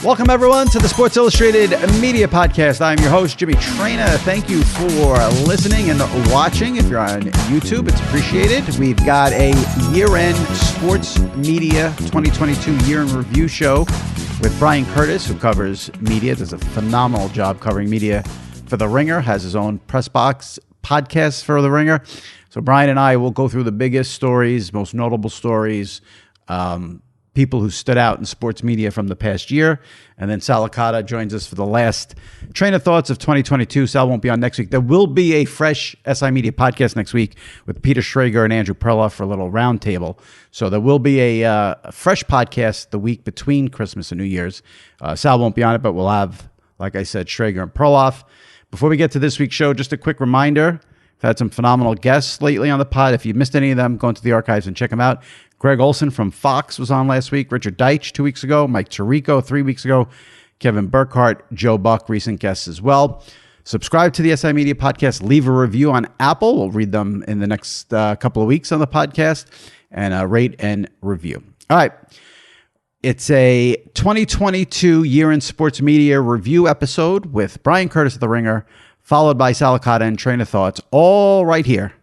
Welcome, everyone, to the Sports Illustrated Media Podcast. I'm your host, Jimmy Traina. Thank you for listening and watching. If you're on YouTube, it's appreciated. We've got a year-end Sports Media 2022 year-end review show with Bryan Curtis, who covers media, does a phenomenal job covering media for The Ringer, has his own press box podcast for The Ringer. So Bryan and I will go through the biggest stories, most notable stories, people who stood out in sports media from the past year. And then Sal Licata joins us for the last Traina Thoughts of 2022. Sal won't be on next week. There will be a fresh SI Media podcast next week with Peter Schrager and Andrew Perloff for a little roundtable. So there will be a fresh podcast the week between Christmas and New Year's. Sal won't be on it, but we'll have, like I said, Schrager and Perloff. Before we get to this week's show, just a quick reminder. I've had some phenomenal guests lately on the pod. If you missed any of them, go into the archives and check them out. Greg Olson from Fox was on last week. Richard Deitch 2 weeks ago. Mike Tirico 3 weeks ago. Kevin Burkhardt, Joe Buck, recent guests as well. Subscribe to the SI Media Podcast. Leave a review on Apple. We'll read them in the next couple of weeks on the podcast. And rate and review. All right. It's a 2022 Year in Sports Media review episode with Bryan Curtis of The Ringer, followed by Sal Licata and Traina Thoughts, all right here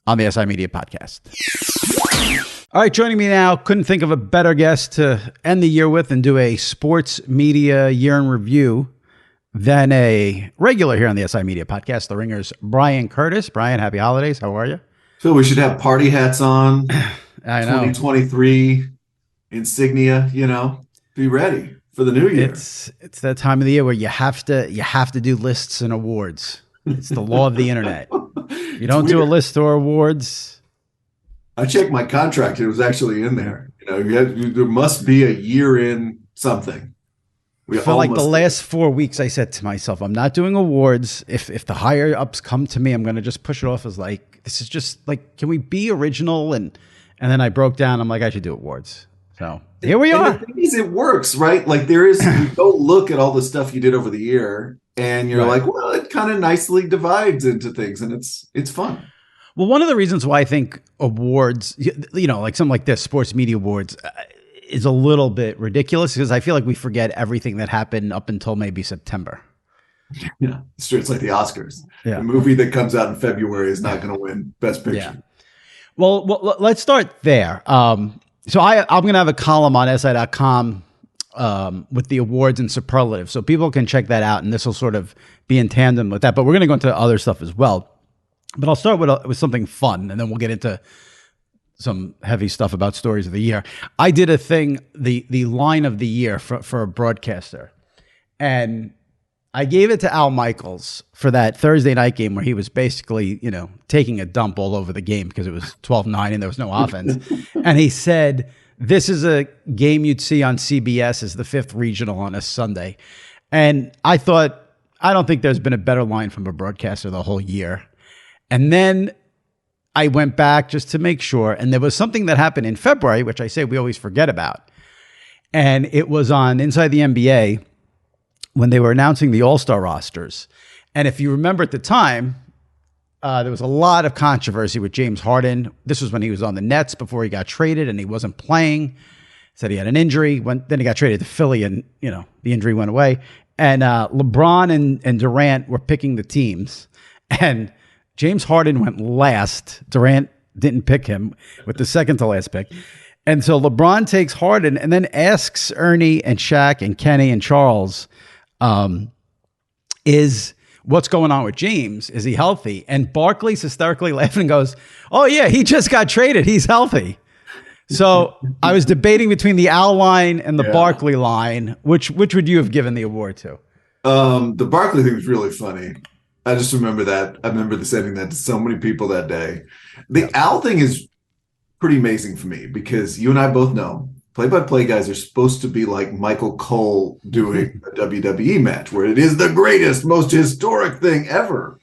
on the SI Media Podcast. All right, joining me now, couldn't think of a better guest to end the year with and do a sports media year in review than a regular here on the SI Media Podcast, The Ringer's Bryan Curtis. Bryan, happy holidays. How are you? Phil, we should have party hats on. I know. 2023 insignia, be ready for the new year. It's that time of the year where you have to do lists and awards. It's the law of the internet. You don't do a list or awards. I checked my contract. It was actually in there. There must be a year in something. For like the last 4 weeks, I said to myself, I'm not doing awards. If the higher ups come to me, I'm going to just push it off as like, this is just like, can we be original? And then I broke down. I'm like, I should do awards. So here we are. The thing is, it works, right? Like you go look at all the stuff you did over the year and you're like, well, it kind of nicely divides into things and it's fun. Well, one of the reasons why I think awards, like something like this, Sports Media Awards, is a little bit ridiculous because I feel like we forget everything that happened up until maybe September. Yeah, it's true. It's like the Oscars. Yeah. The movie that comes out in February is not going to win Best Picture. Yeah. Well, let's start there. So I'm going to have a column on SI.com with the awards and superlatives. So people can check that out, and this will sort of be in tandem with that. But we're going to go into other stuff as well. But I'll start with something fun, and then we'll get into some heavy stuff about stories of the year. I did a thing, the line of the year for a broadcaster, and I gave it to Al Michaels for that Thursday night game where he was basically, taking a dump all over the game because it was 12-9 and there was no offense. And he said, this is a game you'd see on CBS as the fifth regional on a Sunday. And I thought, I don't think there's been a better line from a broadcaster the whole year. And then I went back just to make sure. And there was something that happened in February, which I say we always forget about. And it was on Inside the NBA when they were announcing the All-Star rosters. And if you remember at the time, there was a lot of controversy with James Harden. This was when he was on the Nets before he got traded and he wasn't playing. Said he had an injury. Then he got traded to Philly and, the injury went away. And LeBron and Durant were picking the teams. And James Harden went last. Durant didn't pick him with the second to last pick. And so LeBron takes Harden and then asks Ernie and Shaq and Kenny and Charles, is what's going on with James? Is he healthy? And Barkley's hysterically laughing and goes, oh yeah, he just got traded. He's healthy. So I was debating between the Al line and the Barkley line. Which would you have given the award to? The Barkley thing was really funny. I just remember that. I remember sending that to so many people that day. The Al thing is pretty amazing for me because you and I both know play-by-play guys are supposed to be like Michael Cole doing a WWE match where it is the greatest, most historic thing ever.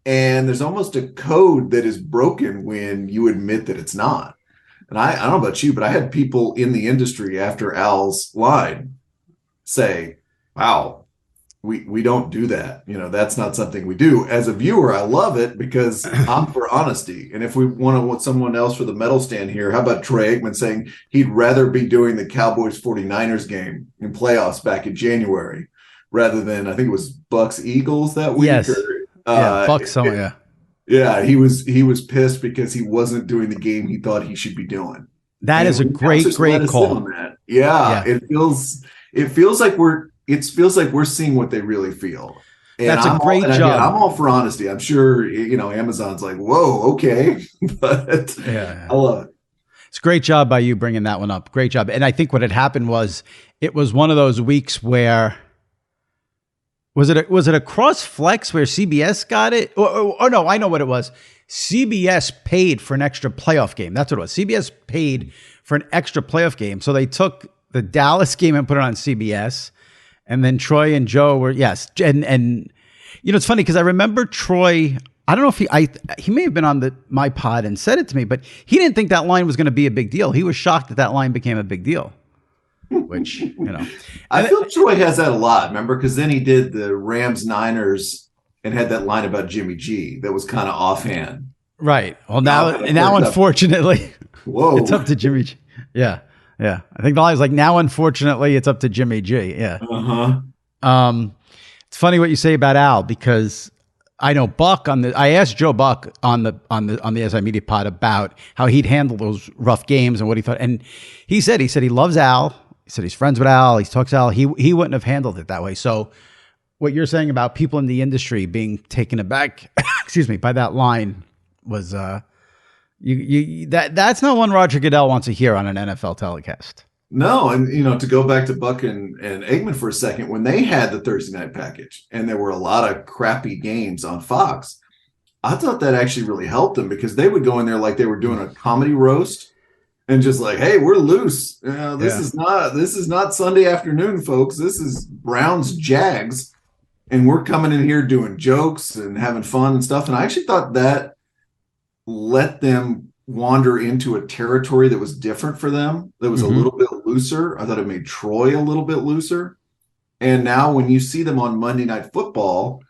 And there's almost a code that is broken when you admit that it's not. And I don't know about you, but I had people in the industry after Al's line say, wow, we don't do that. That's not something we do. As a viewer, I love it because I'm for honesty. And if we want someone else for the medal stand here, how about Troy Aikman saying he'd rather be doing the Cowboys 49ers game in playoffs back in January rather than, I think it was Bucks Eagles that week. Yes. Bucks. Yeah, he was pissed because he wasn't doing the game he thought he should be doing. That is a great call. On that. Yeah, it feels like we're seeing what they really feel. And that's a great job. Again, I'm all for honesty. I'm sure Amazon's like, whoa, okay, but I love it. It's a great job by you bringing that one up. Great job. And I think what had happened was it was one of those weeks where. Was it a cross flex where CBS got it? Or no, I know what it was. CBS paid for an extra playoff game. That's what it was. CBS paid for an extra playoff game. So they took the Dallas game and put it on CBS. And then Troy and Joe were, yes. And it's funny because I remember Troy, I don't know if he may have been on my pod and said it to me, but he didn't think that line was going to be a big deal. He was shocked that line became a big deal. Which, I feel Troy has that a lot, remember? Because then he did the Rams-Niners and had that line about Jimmy G that was kind of offhand. Right. Well, now unfortunately, it's up to Jimmy G. Yeah. Yeah. I think the line is like, now, unfortunately, it's up to Jimmy G. Yeah. It's funny what you say about Al, because I know Buck I asked Joe Buck on the SI Media Pod about how he'd handle those rough games and what he thought. And he said he loves Al. He said he's friends with Al. He talks to Al. He wouldn't have handled it that way. So what you're saying about people in the industry being taken aback, by that line was that's not one Roger Goodell wants to hear on an NFL telecast. No, and to go back to Buck and Aikman for a second, when they had the Thursday night package and there were a lot of crappy games on Fox, I thought that actually really helped them because they would go in there like they were doing a comedy roast. And just like, hey, we're loose. This is not Sunday afternoon, folks. This is Browns Jags, and we're coming in here doing jokes and having fun and stuff. And I actually thought that let them wander into a territory that was different for them. That was a little bit looser. I thought it made Troy a little bit looser. And now when you see them on Monday Night Football,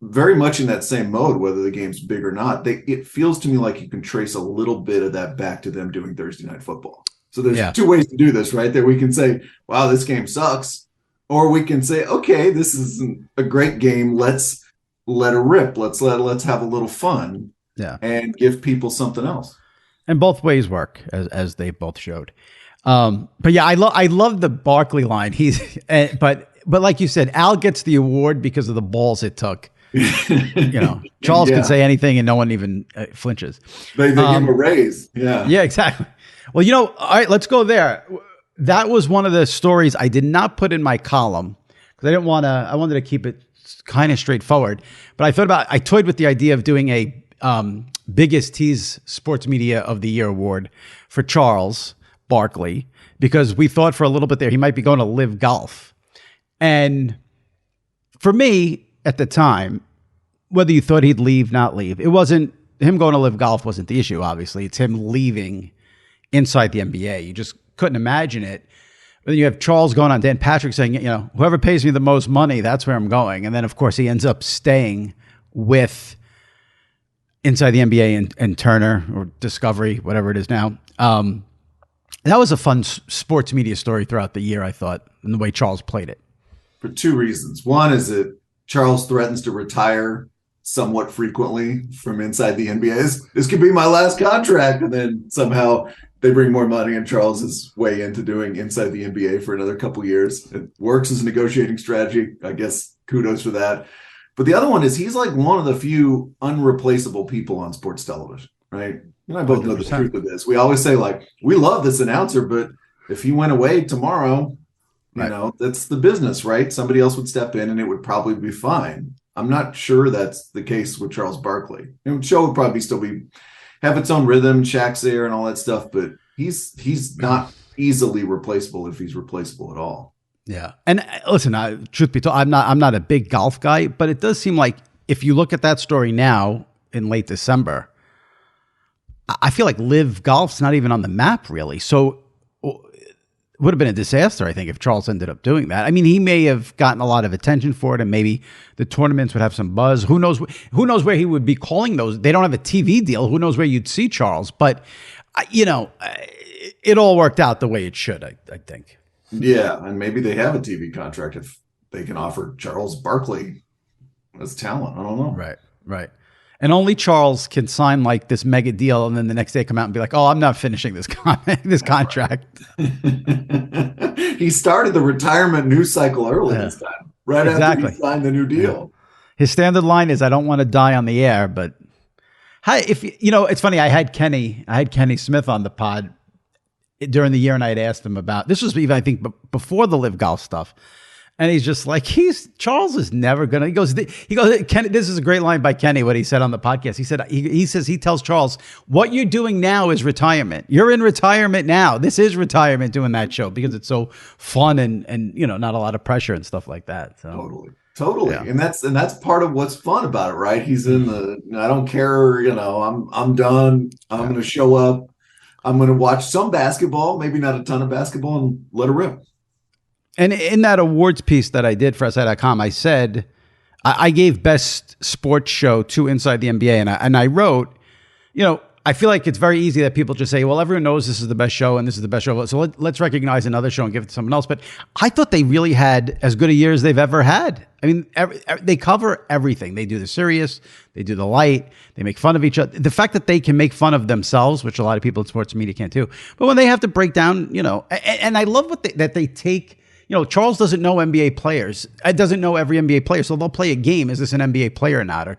very much in that same mode, whether the game's big or not, it feels to me like you can trace a little bit of that back to them doing Thursday Night Football. So there's two ways to do this, right? That we can say, wow, this game sucks. Or we can say, okay, this is a great game. Let's let it rip. Let's have a little fun and give people something else. And both ways work, as they both showed. But yeah, I love the Barkley line. But like you said, Al gets the award because of the balls it took. Charles can say anything and no one even flinches. They give him a raise. Yeah, exactly. Well, all right, let's go there. That was one of the stories I did not put in my column because I wanted to keep it kind of straightforward. But I toyed with the idea of doing a biggest tease sports media of the year award for Charles Barkley, because we thought for a little bit there he might be going to Live Golf. And for me, at the time, whether you thought he'd leave, not leave, it wasn't him going to Live Golf wasn't the issue, obviously. It's him leaving inside the NBA. You just couldn't imagine it. But then you have Charles going on Dan Patrick saying, whoever pays me the most money, that's where I'm going. And then, of course, he ends up staying with inside the NBA and Turner or Discovery, whatever it is now. That was a fun sports media story throughout the year, I thought, and the way Charles played it. For two reasons. One is that Charles threatens to retire somewhat frequently from inside the NBA. This could be my last contract. And then somehow they bring more money and Charles is way into doing inside the NBA for another couple years. It works as a negotiating strategy. I guess kudos for that. But the other one is he's like one of the few unreplaceable people on sports television, right? You and I both know the truth of this. We always say, like, we love this announcer, but if he went away tomorrow, that's the business, right? Somebody else would step in and it would probably be fine. I'm not sure that's the case with Charles Barkley. The show would probably still have its own rhythm, Shaq's there and all that stuff, but he's not easily replaceable if he's replaceable at all. Yeah. And listen, truth be told, I'm not a big golf guy, but it does seem like if you look at that story now in late December, I feel like Live Golf's not even on the map really. So would have been a disaster, I think, if Charles ended up doing that. I mean, he may have gotten a lot of attention for it, and maybe the tournaments would have some buzz. Who knows? Who knows where he would be calling those? They don't have a TV deal. Who knows where you'd see Charles? But it all worked out the way it should. I think. Yeah, and maybe they have a TV contract if they can offer Charles Barkley as talent. I don't know. Right. And only Charles can sign like this mega deal, and then the next day come out and be like, "Oh, I'm not finishing this contract." He started the retirement news cycle early this time, right after he signed the new deal. Yeah. His standard line is, "I don't want to die on the air." But it's funny. I had Kenny Smith on the pod during the year, and I had asked him about this was even, I think, before the Live Golf stuff. And he's just like, Charles is never gonna. He goes, Kenny. This is a great line by Kenny. What he said on the podcast. He said, he tells Charles, "What you're doing now is retirement. You're in retirement now. This is retirement doing that show because it's so fun and not a lot of pressure and stuff like that." So. Totally, yeah. and that's part of what's fun about it, right? He's in I don't care. I'm done. I'm going to show up. I'm going to watch some basketball, maybe not a ton of basketball, and let it rip. And in that awards piece that I did for SI.com, I said, I gave best sports show to Inside the NBA. And I wrote, I feel like it's very easy that people just say, well, everyone knows this is the best show and this is the best show. So let's recognize another show and give it to someone else. But I thought they really had as good a year as they've ever had. I mean, they cover everything. They do the serious, they do the light, they make fun of each other. The fact that they can make fun of themselves, which a lot of people in sports media can't do. But when they have to break down, and I love that they take. Charles doesn't know NBA players. Doesn't know every NBA player. So they'll play a game. Is this an NBA player or not? Or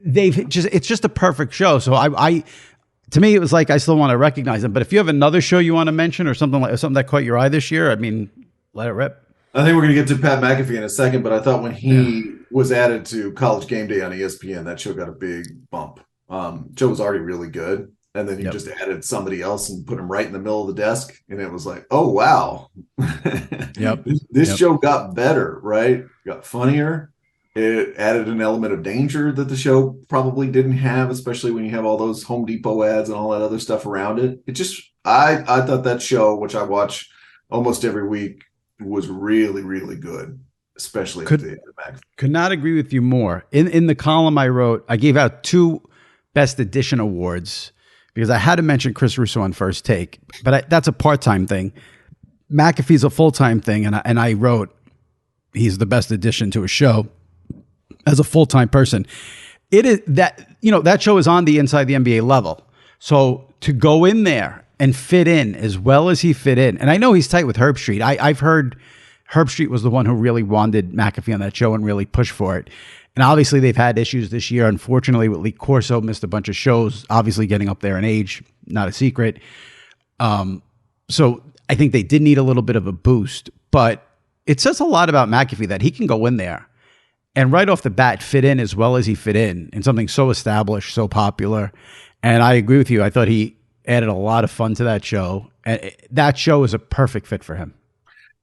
it's just a perfect show. So to me, it was like, I still want to recognize them. But if you have another show you want to mention or something that caught your eye this year, I mean, let it rip. I think we're going to get to Pat McAfee in a second, but I thought when he was added to College Game Day on ESPN, that show got a big bump. Joe was already really good. And then you just added somebody else and put him right in the middle of the desk. And it was like, oh, wow. This show got better, right? Got funnier. It added an element of danger that the show probably didn't have, especially when you have all those Home Depot ads and all that other stuff around it. It just, I thought that show, which I watch almost every week, was really, really good, especially at the end of back. Could not agree with you more. In the column I wrote, I gave out 2 Best Edition awards, because I had to mention Chris Russo on First Take, but that's a part-time thing. McAfee's a full-time thing, and I wrote he's the best addition to a show as a full-time person. It is that show is on the Inside the NBA level. So to go in there and fit in as well as he fit in, and I know he's tight with Herb Street. I've heard Herb Street was the one who really wanted McAfee on that show and really pushed for it. And obviously they've had issues this year. Unfortunately, with Lee Corso, missed a bunch of shows, obviously getting up there in age, not a secret. So I think they did need a little bit of a boost, but it says a lot about McAfee that he can go in there and right off the bat fit in as well as he fit in something so established, so popular. And I agree with you. I thought he added a lot of fun to that show. And that show is a perfect fit for him.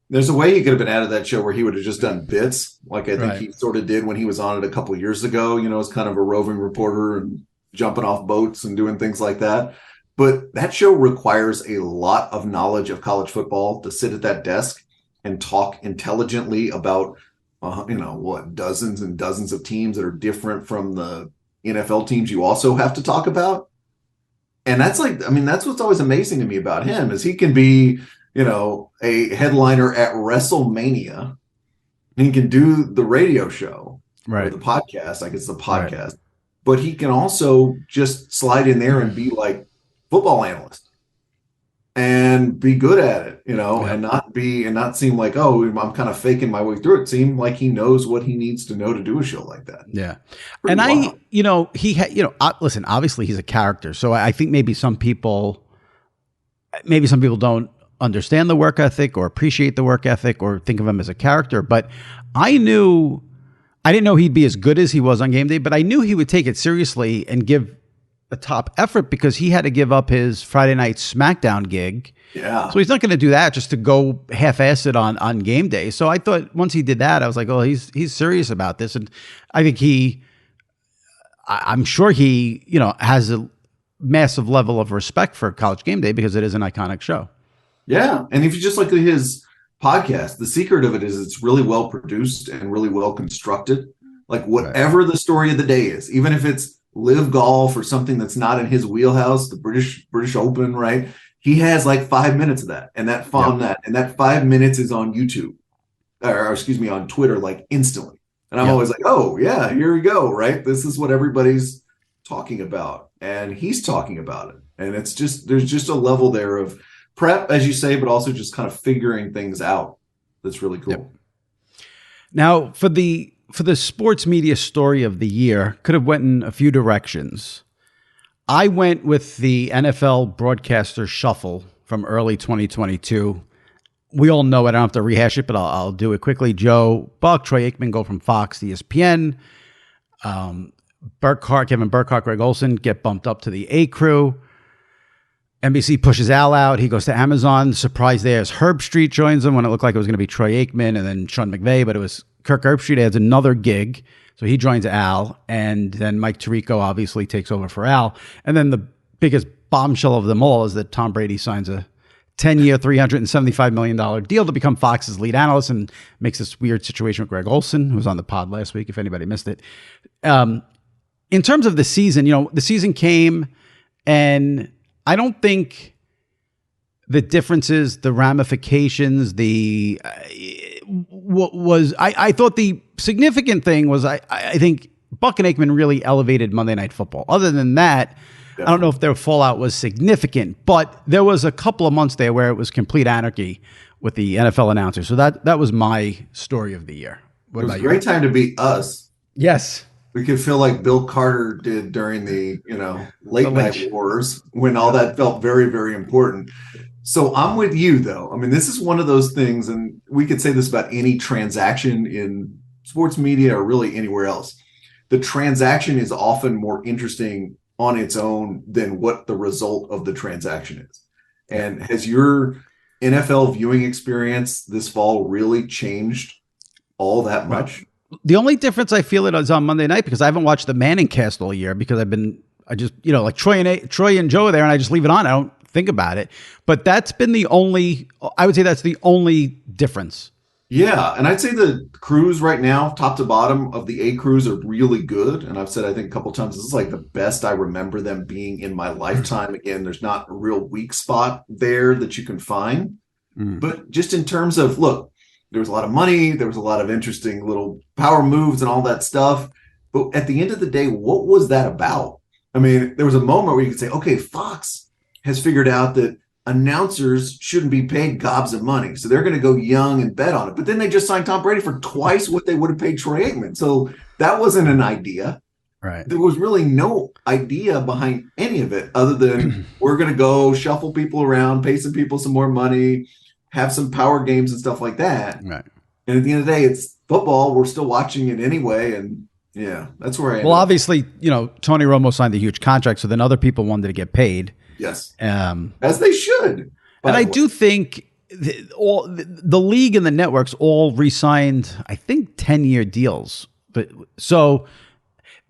There's a way he could have been out of that show where he would have just done bits, like I think he sort of did when he was on it a couple of years ago, as kind of a roving reporter and jumping off boats and doing things like that. But that show requires a lot of knowledge of college football to sit at that desk and talk intelligently about, dozens and dozens of teams that are different from the NFL teams you also have to talk about. And that's what's always amazing to me about him is he can be, a headliner at WrestleMania. He can do the radio show, or the podcast. I guess the podcast, but he can also just slide in there and be like football analyst and be good at it, and not seem like, oh, I'm kind of faking my way through it. Seem like he knows what he needs to know to do a show like that. Yeah. Pretty wild. Listen, obviously he's a character. So I think maybe some people don't understand the work ethic or appreciate the work ethic or think of him as a character. But I didn't know he'd be as good as he was on game day, but I knew he would take it seriously and give a top effort because he had to give up his Friday night SmackDown gig. Yeah. So he's not going to do that just to go half-ass it on game day. So I thought once he did that, I was like, oh, he's serious about this. And I think I'm sure he, has a massive level of respect for College Game Day because it is an iconic show. Yeah. And if you just look at his podcast, the secret of it is it's really well produced and really well constructed. Like Right. whatever the story of the day is, even if it's live golf or something that's not in his wheelhouse, the British Open, right? He has like 5 minutes of that, and Yep. and that 5 minutes is on YouTube, or excuse me, on Twitter, like instantly. And I'm Yep. always like, oh yeah, here we go, right? This is what everybody's talking about, and he's talking about it, and it's just there's just a level there of prep, as you say, but also just kind of figuring things out. That's really Yep. cool. Now, for the sports media story of the year, could have went in a few directions. I went with the NFL broadcaster shuffle from early 2022. We all know it. I don't have to rehash it, but I'll do it quickly. Joe Buck, Troy Aikman go from Fox to ESPN. Kevin Burkhardt, Greg Olson get bumped up to the A crew. NBC pushes Al out. He goes to Amazon. The surprise there is Herb Street joins him when it looked like it was going to be Troy Aikman and then Sean McVay, but it was Kirk Herbstreit adds another gig. So he joins Al. And then Mike Tirico obviously takes over for Al. And then the biggest bombshell of them all is that Tom Brady signs a 10-year, $375 million deal to become Fox's lead analyst and makes this weird situation with Greg Olson, who was on the pod last week, if anybody missed it. In terms of the season, the season came and I don't think the differences, the ramifications, I thought the significant thing was I think Buck and Aikman really elevated Monday Night Football. Other than that, I don't know if their fallout was significant, but there was a couple of months there where it was complete anarchy with the NFL announcers. So that was my story of the year. What It was about a you? great time to be us. Yes. We could feel like Bill Carter did during the, late night wars when all that felt very, very important. So I'm with you, though. I mean, this is one of those things, and we could say this about any transaction in sports media or really anywhere else. The transaction is often more interesting on its own than what the result of the transaction is. And has your NFL viewing experience this fall really changed all that much? The only difference I feel it is on Monday night because I haven't watched the Manning cast all year because I just like Troy and Joe are there and I just leave it on. I don't think about it. But I would say that's the only difference. Yeah, and I'd say the crews right now, top to bottom of the A crews, are really good. And I've said, I think a couple of times, this is like the best I remember them being in my lifetime. Again, there's not a real weak spot there that you can find. But just in terms of, look, there was a lot of money, there was a lot of interesting little power moves and all that stuff. But at the end of the day, what was that about? I mean, there was a moment where you could say, okay, Fox has figured out that announcers shouldn't be paid gobs of money. So they're going to go young and bet on it. But then they just signed Tom Brady for twice what they would have paid Troy Aikman. So that wasn't an idea. Right. There was really no idea behind any of it other than we're going to go shuffle people around, pay some people some more money, have some power games and stuff like that. Right. And at the end of the day, it's football. We're still watching it anyway. And yeah, that's where I am. Well, obviously, Tony Romo signed a huge contract, so then other people wanted to get paid. Yes. As they should. And I do think the league and the networks all re-signed, I think, 10-year deals. But so,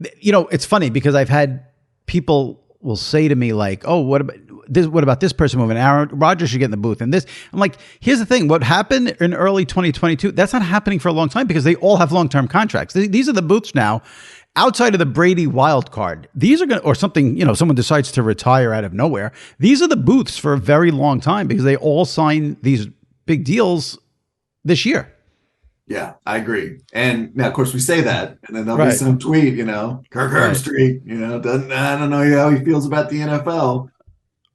it's funny because I've had people will say to me like, "Oh, what about this person moving? Aaron Rodgers should get in the booth." And this, I'm like, here's the thing: what happened in early 2022, that's not happening for a long time because they all have long-term contracts. These are the booths now. Outside of the Brady wild card, these are going to, or something, someone decides to retire out of nowhere. These are the booths for a very long time because they all sign these big deals this year. Yeah, I agree. And now, of course, we say that, and then there'll be some tweet, Kirk Herbstreit, I don't know how he feels about the NFL.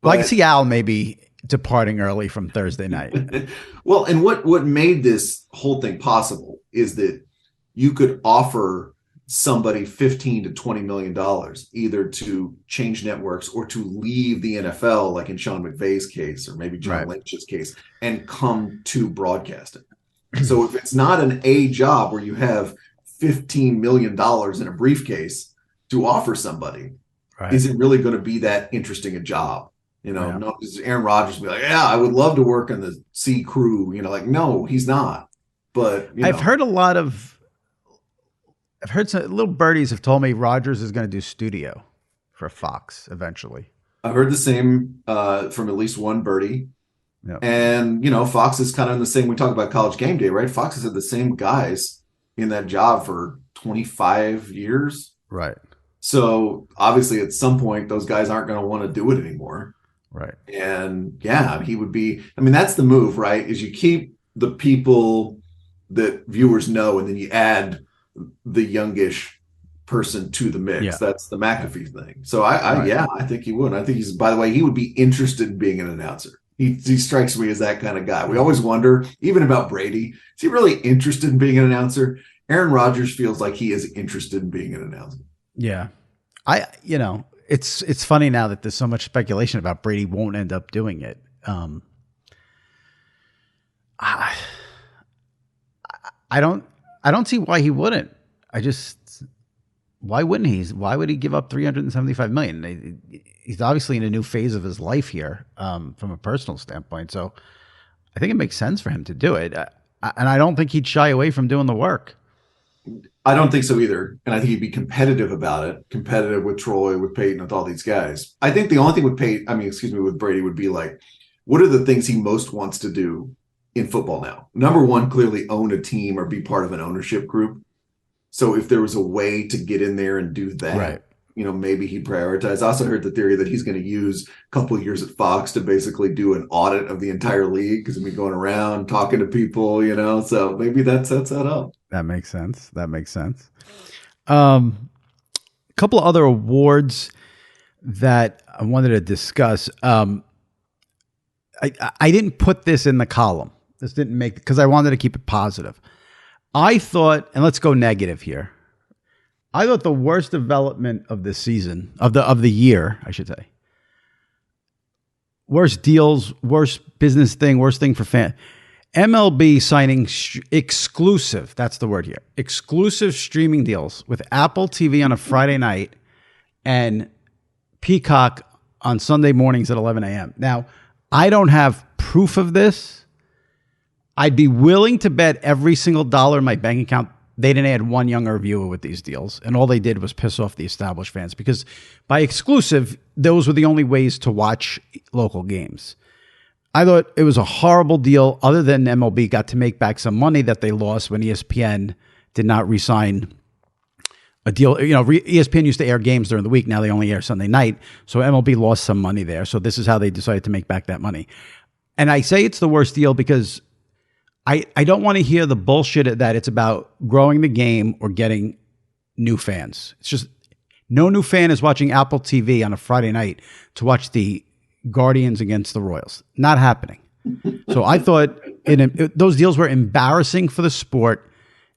Well, I can see Al maybe departing early from Thursday night. Well, and what made this whole thing possible is that you could offer somebody $15 to $20 million either to change networks or to leave the NFL, like in Sean McVay's case or maybe John Lynch's case, and come to broadcasting. So if it's not an A job where you have $15 million in a briefcase to offer somebody, is it really going to be that interesting a job? No, Aaron Rodgers will be like, yeah, I would love to work on the C crew. No, he's not. But I've heard some little birdies have told me Rodgers is going to do studio for Fox eventually. I've heard the same from at least one birdie. Yep. And, Fox is kind of in the same, we talk about College Game Day, right? Fox has had the same guys in that job for 25 years. Right. So obviously at some point, those guys aren't going to want to do it anymore. Right. And yeah, he would be, that's the move, right? Is you keep the people that viewers know, and then you add the youngish person to the mix. Yeah. That's the McAfee thing. So I think he would. I think by the way, he would be interested in being an announcer. He strikes me as that kind of guy. We always wonder, even about Brady, is he really interested in being an announcer? Aaron Rodgers feels like he is interested in being an announcer. Yeah. It's funny now that there's so much speculation about Brady won't end up doing it. I don't see why he wouldn't. Why wouldn't he? Why would he give up $375 million? He's obviously in a new phase of his life here, from a personal standpoint. So I think it makes sense for him to do it. And I don't think he'd shy away from doing the work. I don't think so either. And I think he'd be competitive about it, competitive with Troy, with Peyton, with all these guys. I think the only thing with with Brady would be like, what are the things he most wants to do in football now? Number one, clearly own a team or be part of an ownership group. So if there was a way to get in there and do that, right, maybe he'd prioritize. I also heard the theory that he's going to use a couple of years at Fox to basically do an audit of the entire league, because he'll be going around talking to people, so maybe that sets that up. That makes sense. A couple of other awards that I wanted to discuss. I didn't put this in the column. This didn't make, because I wanted to keep it positive. I thought, and let's go negative here. I thought the worst development of this season, of the year, I should say. Worst deals, worst business thing, worst thing for fans. MLB signing exclusive, that's the word here, exclusive streaming deals with Apple TV on a Friday night and Peacock on Sunday mornings at 11 a.m. Now, I don't have proof of this. I'd be willing to bet every single dollar in my bank account they didn't add one younger viewer with these deals, and all they did was piss off the established fans, because by exclusive, those were the only ways to watch local games. I thought it was a horrible deal, other than MLB got to make back some money that they lost when ESPN did not re-sign a deal. ESPN used to air games during the week. Now they only air Sunday night. So MLB lost some money there. So this is how they decided to make back that money. And I say it's the worst deal because I don't want to hear the bullshit that it's about growing the game or getting new fans. It's just no new fan is watching Apple TV on a Friday night to watch the Guardians against the Royals. Not happening. So I thought those deals were embarrassing for the sport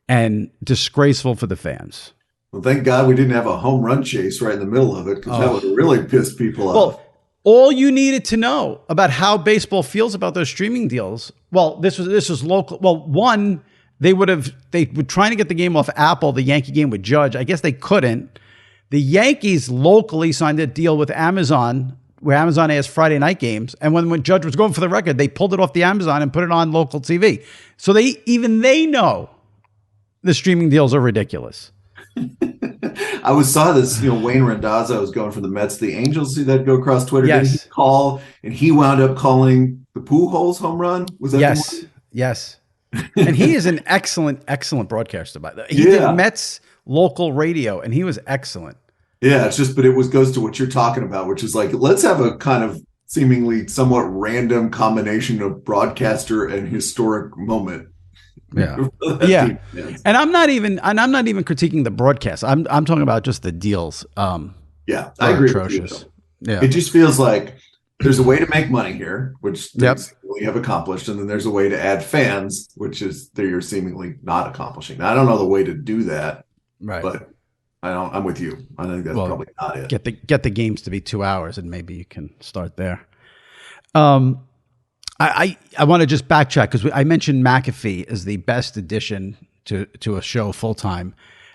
and disgraceful for the fans. Well, thank God we didn't have a home run chase right in the middle of it, because that would have really pissed people off. All you needed to know about how baseball feels about those streaming deals. Well, this was local. Well, one, they were trying to get the game off Apple, the Yankee game with Judge. I guess they couldn't. The Yankees locally signed a deal with Amazon, where Amazon airs Friday night games. And when Judge was going for the record, they pulled it off the Amazon and put it on local TV. So they know the streaming deals are ridiculous. I saw this, Wayne Randazzo was going from the Mets to the Angels. See that go across Twitter? Yes. Did he call, and he wound up calling the Pujols home run? Was that the one? Yes. And he is an excellent broadcaster, by the way. He did Mets local radio, and he was excellent. Yeah, it's just, but it goes to what you're talking about, which is like, let's have a kind of seemingly somewhat random combination of broadcaster and historic moment. Yeah. Yeah. And I'm not even critiquing the broadcast. I'm talking about just the deals. I agree. Atrocious. Yeah. It just feels like there's a way to make money here, which we have accomplished, and then there's a way to add fans, which is you're seemingly not accomplishing. Now, I don't know the way to do that, right? But I'm with you. I think that's probably not it. Get the games to be 2 hours, and maybe you can start there. I want to just backtrack, because I mentioned McAfee as the best addition to a show full time,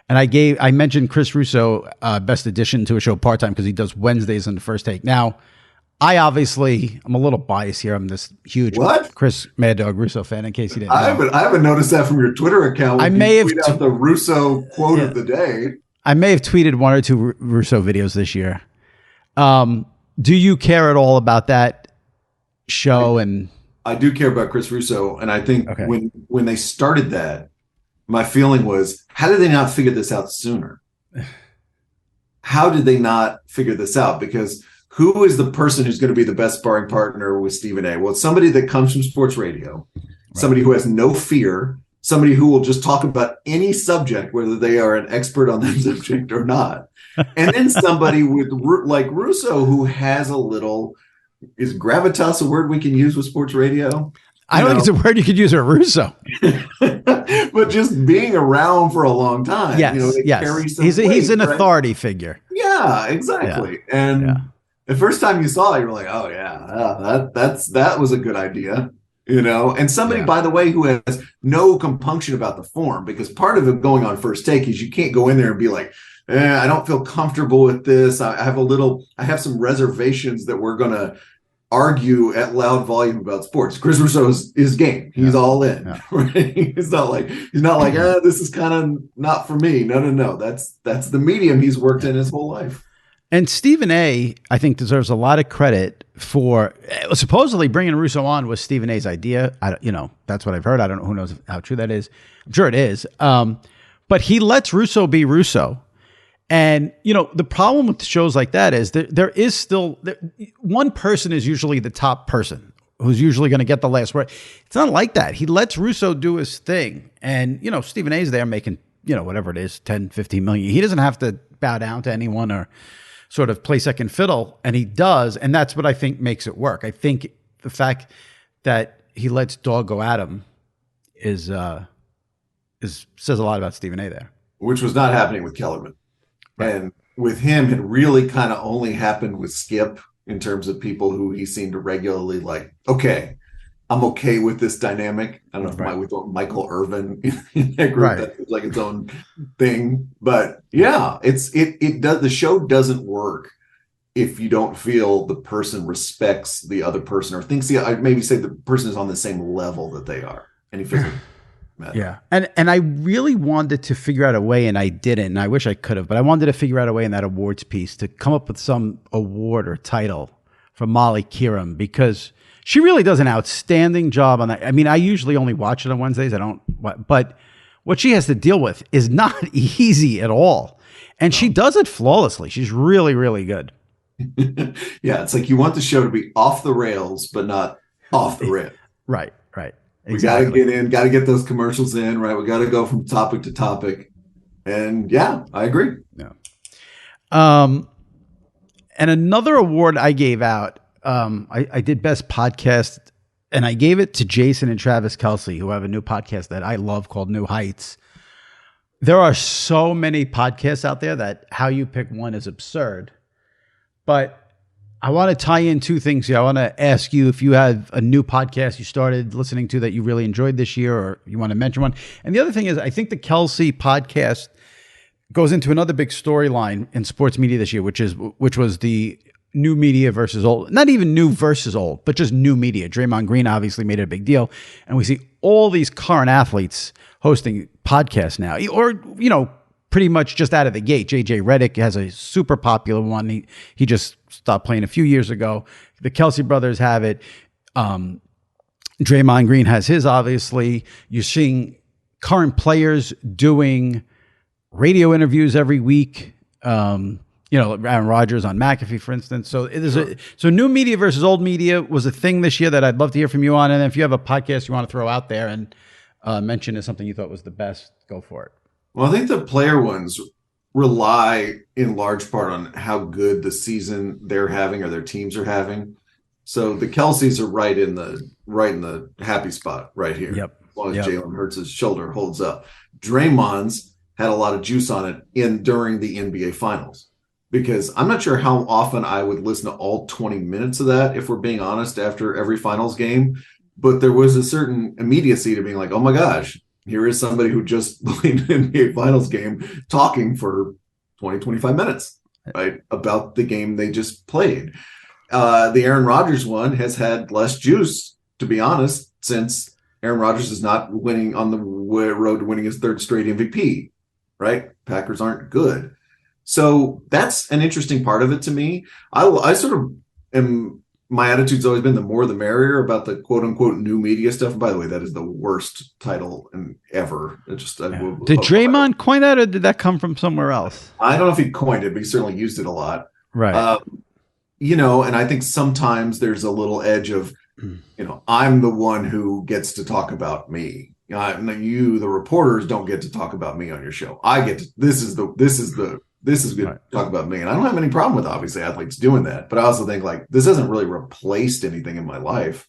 and I mentioned Chris Russo best addition to a show part time, because he does Wednesdays on the First Take. Now, I'm a little biased here. I'm this huge Chris Mad Dog Russo fan. In case you didn't know. I haven't noticed that from your Twitter account. I may have tweeted out the Russo quote of the day. I may have tweeted one or two Russo videos this year. Do you care at all about that show? And I do care about Chris Russo, and I think Okay. when they started that, my feeling was, how did they not figure this out sooner? How did they not figure this out? Because who is the person who's going to be the best sparring partner with Stephen A? Well, it's somebody that comes from sports radio, somebody who has no fear, somebody who will just talk about any subject, whether they are an expert on that subject or not. And then somebody with like Russo, who has a little, is gravitas a word we can use with sports radio? I don't think it's a word you could use with Russo. But just being around for a long time. Yes, yes. He's an authority figure. Yeah, exactly. Yeah. And the first time you saw it, you were like, oh yeah, that was a good idea. And somebody, by the way, who has no compunction about the form, because part of it going on First Take is you can't go in there and be like, I don't feel comfortable with this. I have some reservations that we're going to argue at loud volume about sports. Chris Russo is game. He's all in. Yeah. Right? He's not like this is kind of not for me. No. That's the medium he's worked in his whole life. And Stephen A, I think, deserves a lot of credit for supposedly bringing Russo on was Stephen A's idea. That's what I've heard. I don't know, who knows how true that is. I'm sure it is. But he lets Russo be Russo. And, the problem with shows like that is there is still one person is usually the top person who's usually going to get the last word. It's not like that. He lets Russo do his thing. And, Stephen A's there making, whatever it is, 10, 15 million. He doesn't have to bow down to anyone or sort of play second fiddle. And he does. And that's what I think makes it work. I think the fact that he lets Dog go at him says a lot about Stephen A there. Which was not happening with Kellerman. Right. And with him, it really kind of only happened with Skip in terms of people who he seemed to regularly like, okay, I'm okay with this dynamic. I don't know if with Michael Irvin in that group, that's like its own thing. But yeah, it does. The show doesn't work if you don't feel the person respects the other person or thinks I'd maybe say the person is on the same level that they are. And he feels yeah. And I really wanted to figure out a way, and I didn't, and I wish I could have, but I wanted to figure out a way in that awards piece to come up with some award or title for Molly Kieram, because she really does an outstanding job on that. I mean, I usually only watch it on Wednesdays. But what she has to deal with is not easy at all. And she does it flawlessly. She's really, really good. Yeah. It's like you want the show to be off the rails, but not off the rail. Right. Exactly. We got to get in, got to get those commercials in, right? We got to go from topic to topic. And yeah, I agree. Yeah. And another award I gave out, I did Best Podcast, and I gave it to Jason and Travis Kelce, who have a new podcast that I love called New Heights. There are so many podcasts out there that how you pick one is absurd. But I want to tie in two things here. I want to ask you if you have a new podcast you started listening to that you really enjoyed this year, or you want to mention one. And the other thing is, I think the Kelce podcast goes into another big storyline in sports media this year, which was the new media versus old. Not even new versus old, but just new media. Draymond Green obviously made it a big deal. And we see all these current athletes hosting podcasts now, or, pretty much just out of the gate. JJ Redick has a super popular one. He just stopped playing a few years ago. The Kelce brothers have it. Draymond Green has his, obviously. You're seeing current players doing radio interviews every week. Aaron Rodgers on McAfee, for instance. So so new media versus old media was a thing this year that I'd love to hear from you on. And if you have a podcast you want to throw out there and mention as something you thought was the best, go for it. Well, I think the player ones rely in large part on how good the season they're having or their teams are having. So the Kelce's are right in the happy spot right here. Yep. As long as Jalen Hurts' shoulder holds up. Draymond's had a lot of juice on it during the NBA Finals, because I'm not sure how often I would listen to all 20 minutes of that, if we're being honest, after every Finals game. But there was a certain immediacy to being like, oh my gosh, here is somebody who just played an NBA Finals game talking for 20, 25 minutes, right, about the game they just played. The Aaron Rodgers one has had less juice, to be honest, since Aaron Rodgers is not winning on the road to winning his third straight MVP, right? Packers aren't good. So that's an interesting part of it to me. I sort of am my attitude's always been the more the merrier about the quote unquote new media stuff. And by the way, that is the worst title ever. Did Draymond coin that, or did that come from somewhere else? I don't know if he coined it, but he certainly used it a lot. Right. And I think sometimes there's a little edge of, I'm the one who gets to talk about me. You, the reporters, don't get to talk about me on your show. I get to. This is good to talk about me, and I don't have any problem with obviously athletes doing that. But I also think like this hasn't really replaced anything in my life.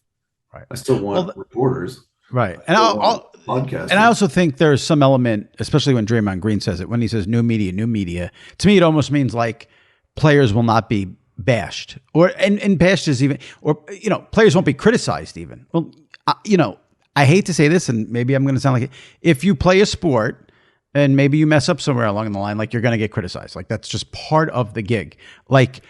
Right. I still want reporters. Right. And podcast. And I also think there's some element, especially when Draymond Green says it, when he says new media, to me, it almost means like players will not be bashed and bashed is even, players won't be criticized even. Well, I hate to say this, and maybe I'm going to sound like it. If you play a sport and maybe you mess up somewhere along the line, like you're going to get criticized. Like that's just part of the gig. Like,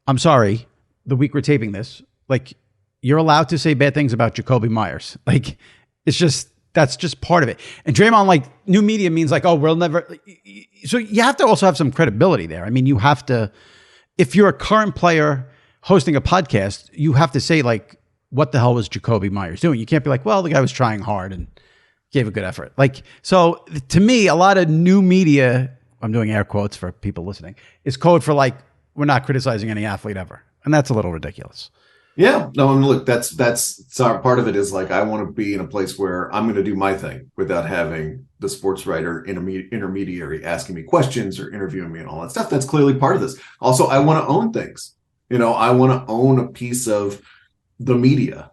I'm sorry, the week we're taping this, like you're allowed to say bad things about Jacoby Myers. Like that's just part of it. And Draymond, like new media means like, oh, we'll never. So you have to also have some credibility there. I mean, you have to, if you're a current player hosting a podcast, you have to say like, what the hell was Jacoby Myers doing? You can't be like, well, the guy was trying hard and gave a good effort. Like, so to me, a lot of new media, I'm doing air quotes for people listening, is code for like, we're not criticizing any athlete ever. And that's a little ridiculous. Yeah. No, I mean, look, that's part of it is like, I want to be in a place where I'm going to do my thing without having the sports writer intermediary asking me questions or interviewing me and all that stuff. That's clearly part of this. Also, I want to own things. I want to own a piece of the media,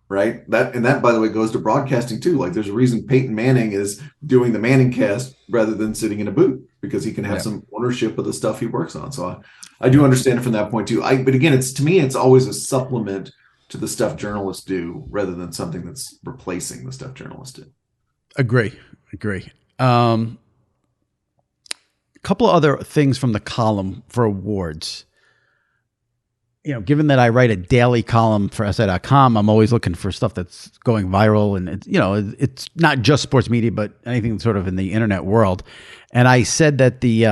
right? That, by the way, goes to broadcasting too. Like there's a reason Peyton Manning is doing the Manning cast rather than sitting in a booth, because he can have some ownership of the stuff he works on. So I do understand it from that point too. But again, to me, it's always a supplement to the stuff journalists do rather than something that's replacing the stuff journalists do. Agree. A couple of other things from the column for awards. Given that I write a daily column for SI.com, I'm always looking for stuff that's going viral. And, it's not just sports media, but anything sort of in the internet world. And I said that the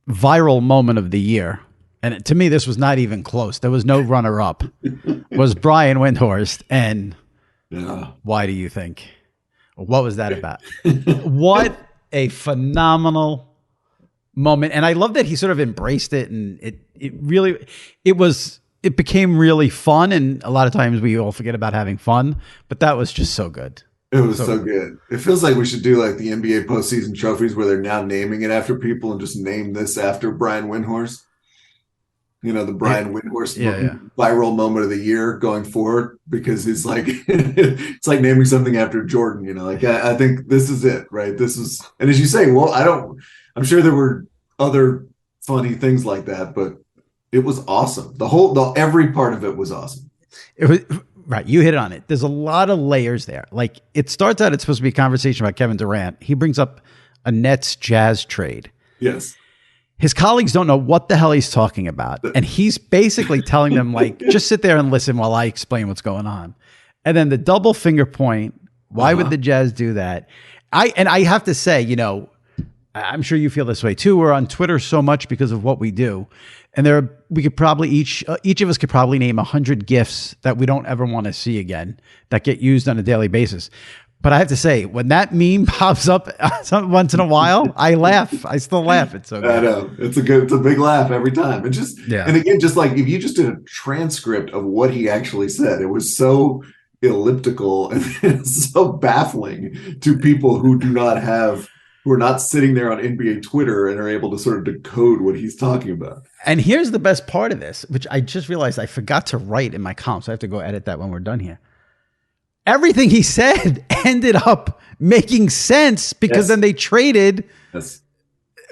viral moment of the year, and to me, this was not even close. There was no runner-up, was Bryan Windhorst. And why do you think? What was that about? What a phenomenal moment. And I love that he sort of embraced it, and it became really fun. And a lot of times we all forget about having fun, but that was just so good. It was so good. It feels like we should do like the NBA postseason trophies where they're now naming it after people and just name this after Bryan Windhorst. The Bryan Windhorst viral moment of the year going forward, because it's like it's like naming something after Jordan. I think this is it, right? This is, and as you say, I'm sure there were other funny things like that, but it was awesome. Every part of it was awesome. It was right. You hit on it. There's a lot of layers there. Like it starts out, it's supposed to be a conversation about Kevin Durant. He brings up a Nets Jazz trade. Yes. His colleagues don't know what the hell he's talking about. And he's basically telling them like, just sit there and listen while I explain what's going on. And then the double finger point. Why would the Jazz do that? I have to say, I'm sure you feel this way too. We're on Twitter so much because of what we do. And we could probably each of us could probably name 100 GIFs that we don't ever want to see again that get used on a daily basis. But I have to say, when that meme pops up once in a while, I laugh. I still laugh. It's so good. I know. It's a big laugh every time. And again, just like if you just did a transcript of what he actually said, it was so elliptical and so baffling to people who are not sitting there on NBA Twitter and are able to sort of decode what he's talking about. And here's the best part of this, which I just realized I forgot to write in my column, so I have to go edit that when we're done here. Everything he said ended up making sense because then they traded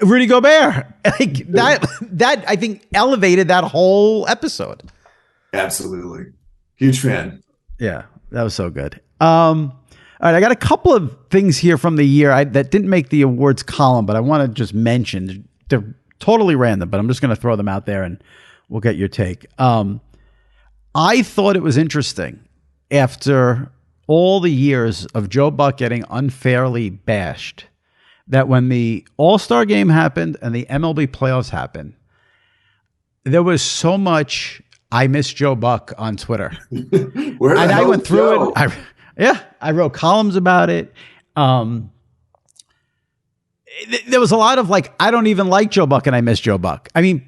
Rudy Gobert. Like that I think elevated that whole episode. Absolutely. Huge fan. Yeah, that was so good. All right, I got a couple of things here from the year that didn't make the awards column, but I want to just mention. They're totally random, but I'm just going to throw them out there and we'll get your take. I thought it was interesting after all the years of Joe Buck getting unfairly bashed that when the All-Star game happened and the MLB playoffs happened, there was so much I miss Joe Buck on Twitter. Where the And I hell went is through Joe? it. I wrote columns about it. There was a lot of like, I don't even like Joe Buck and I miss Joe Buck. I mean,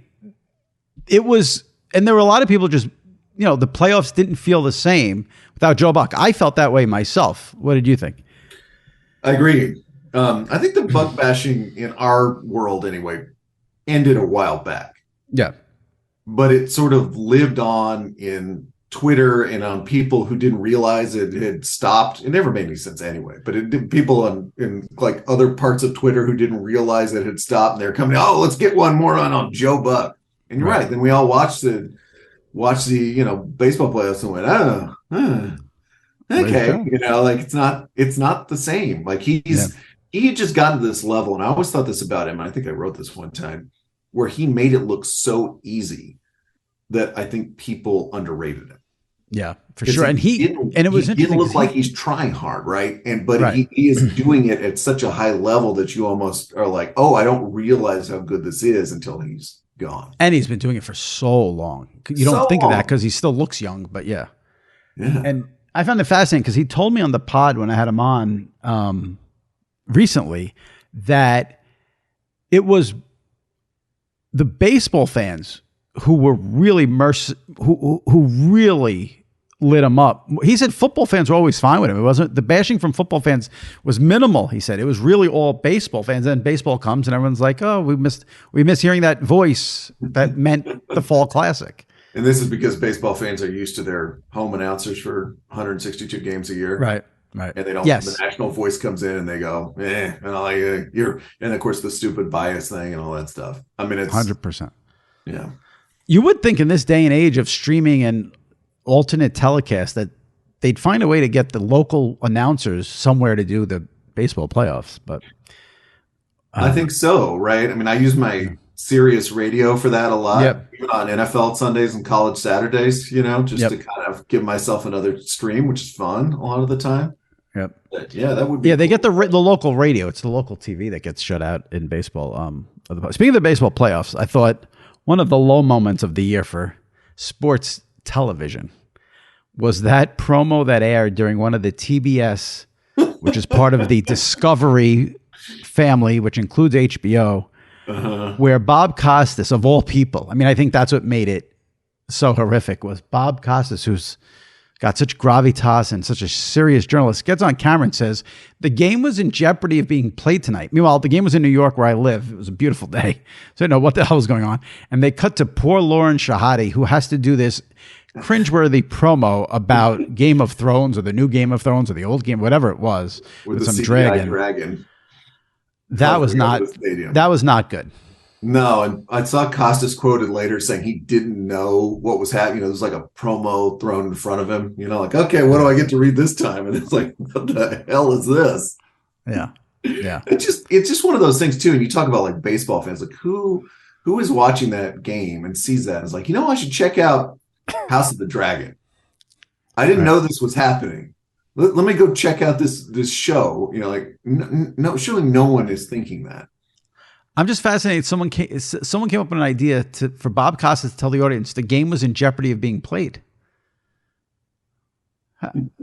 it was, and there were a lot of people just, the playoffs didn't feel the same without Joe Buck. I felt that way myself. What did you think? I agree. I think the Buck bashing in our world anyway ended a while back. Yeah. But it sort of lived on in Twitter and on people who didn't realize it had stopped. It never made any sense anyway, but it did, people in like other parts of Twitter who didn't realize it had stopped, and they're coming, oh, let's get one more on Joe Buck. And you're right. Then we all watched the baseball playoffs and went, okay, like it's not the same. Like he had just gotten to this level, and I always thought this about him. I think I wrote this one time, where he made it look so easy that I think people underrated it. Yeah, for sure. And it was interesting. Didn't look like he's trying hard, right? But he is doing it at such a high level that you almost are like, oh, I don't realize how good this is until he's gone. And he's been doing it for so long. You don't think of that because he still looks young, but yeah. And I found it fascinating because he told me on the pod when I had him on recently that it was the baseball fans who were really who really lit him up. He said football fans were always fine with him. It wasn't, the bashing from football fans was minimal. He said it was really all baseball fans. Then baseball comes and everyone's like, oh, we miss hearing that voice that meant the Fall Classic. And this is because baseball fans are used to their home announcers for 162 games a year. Right. And they don't, the national voice comes in and they go, and I'm like, and of course the stupid bias thing and all that stuff. I mean, it's 100%. Yeah. You would think in this day and age of streaming and alternate telecast that they'd find a way to get the local announcers somewhere to do the baseball playoffs, but I think so, right? I mean, I use my Sirius radio for that a lot, even on NFL Sundays and college Saturdays, to kind of give myself another stream, which is fun a lot of the time. Yep. But that would be cool. They get the local radio. It's the local TV that gets shut out in baseball. Speaking of the baseball playoffs, I thought one of the low moments of the year for sports television was that promo that aired during one of the TBS, which is part of the Discovery family, which includes HBO, where Bob Costas, of all people, I mean, I think that's what made it so horrific, was Bob Costas, who's got such gravitas and such a serious journalist, gets on camera and says, the game was in jeopardy of being played tonight. Meanwhile, the game was in New York where I live. It was a beautiful day. So I didn't know what the hell was going on. And they cut to poor Lauren Shahadi, who has to do this cringeworthy promo about Game of Thrones or the new Game of Thrones or the old game, whatever it was, with some dragon. That was not good. No, and I saw Costas quoted later saying he didn't know what was happening. There was like a promo thrown in front of him, like, okay, what do I get to read this time? And it's like, what the hell is this? Yeah. It's just one of those things too. And you talk about like baseball fans, like who is watching that game and sees that and is like, I should check out House of the Dragon. I didn't know this was happening. Let me go check out this show. No, surely no one is thinking that. I'm just fascinated. Someone came up with an idea for Bob Costas to tell the audience the game was in jeopardy of being played.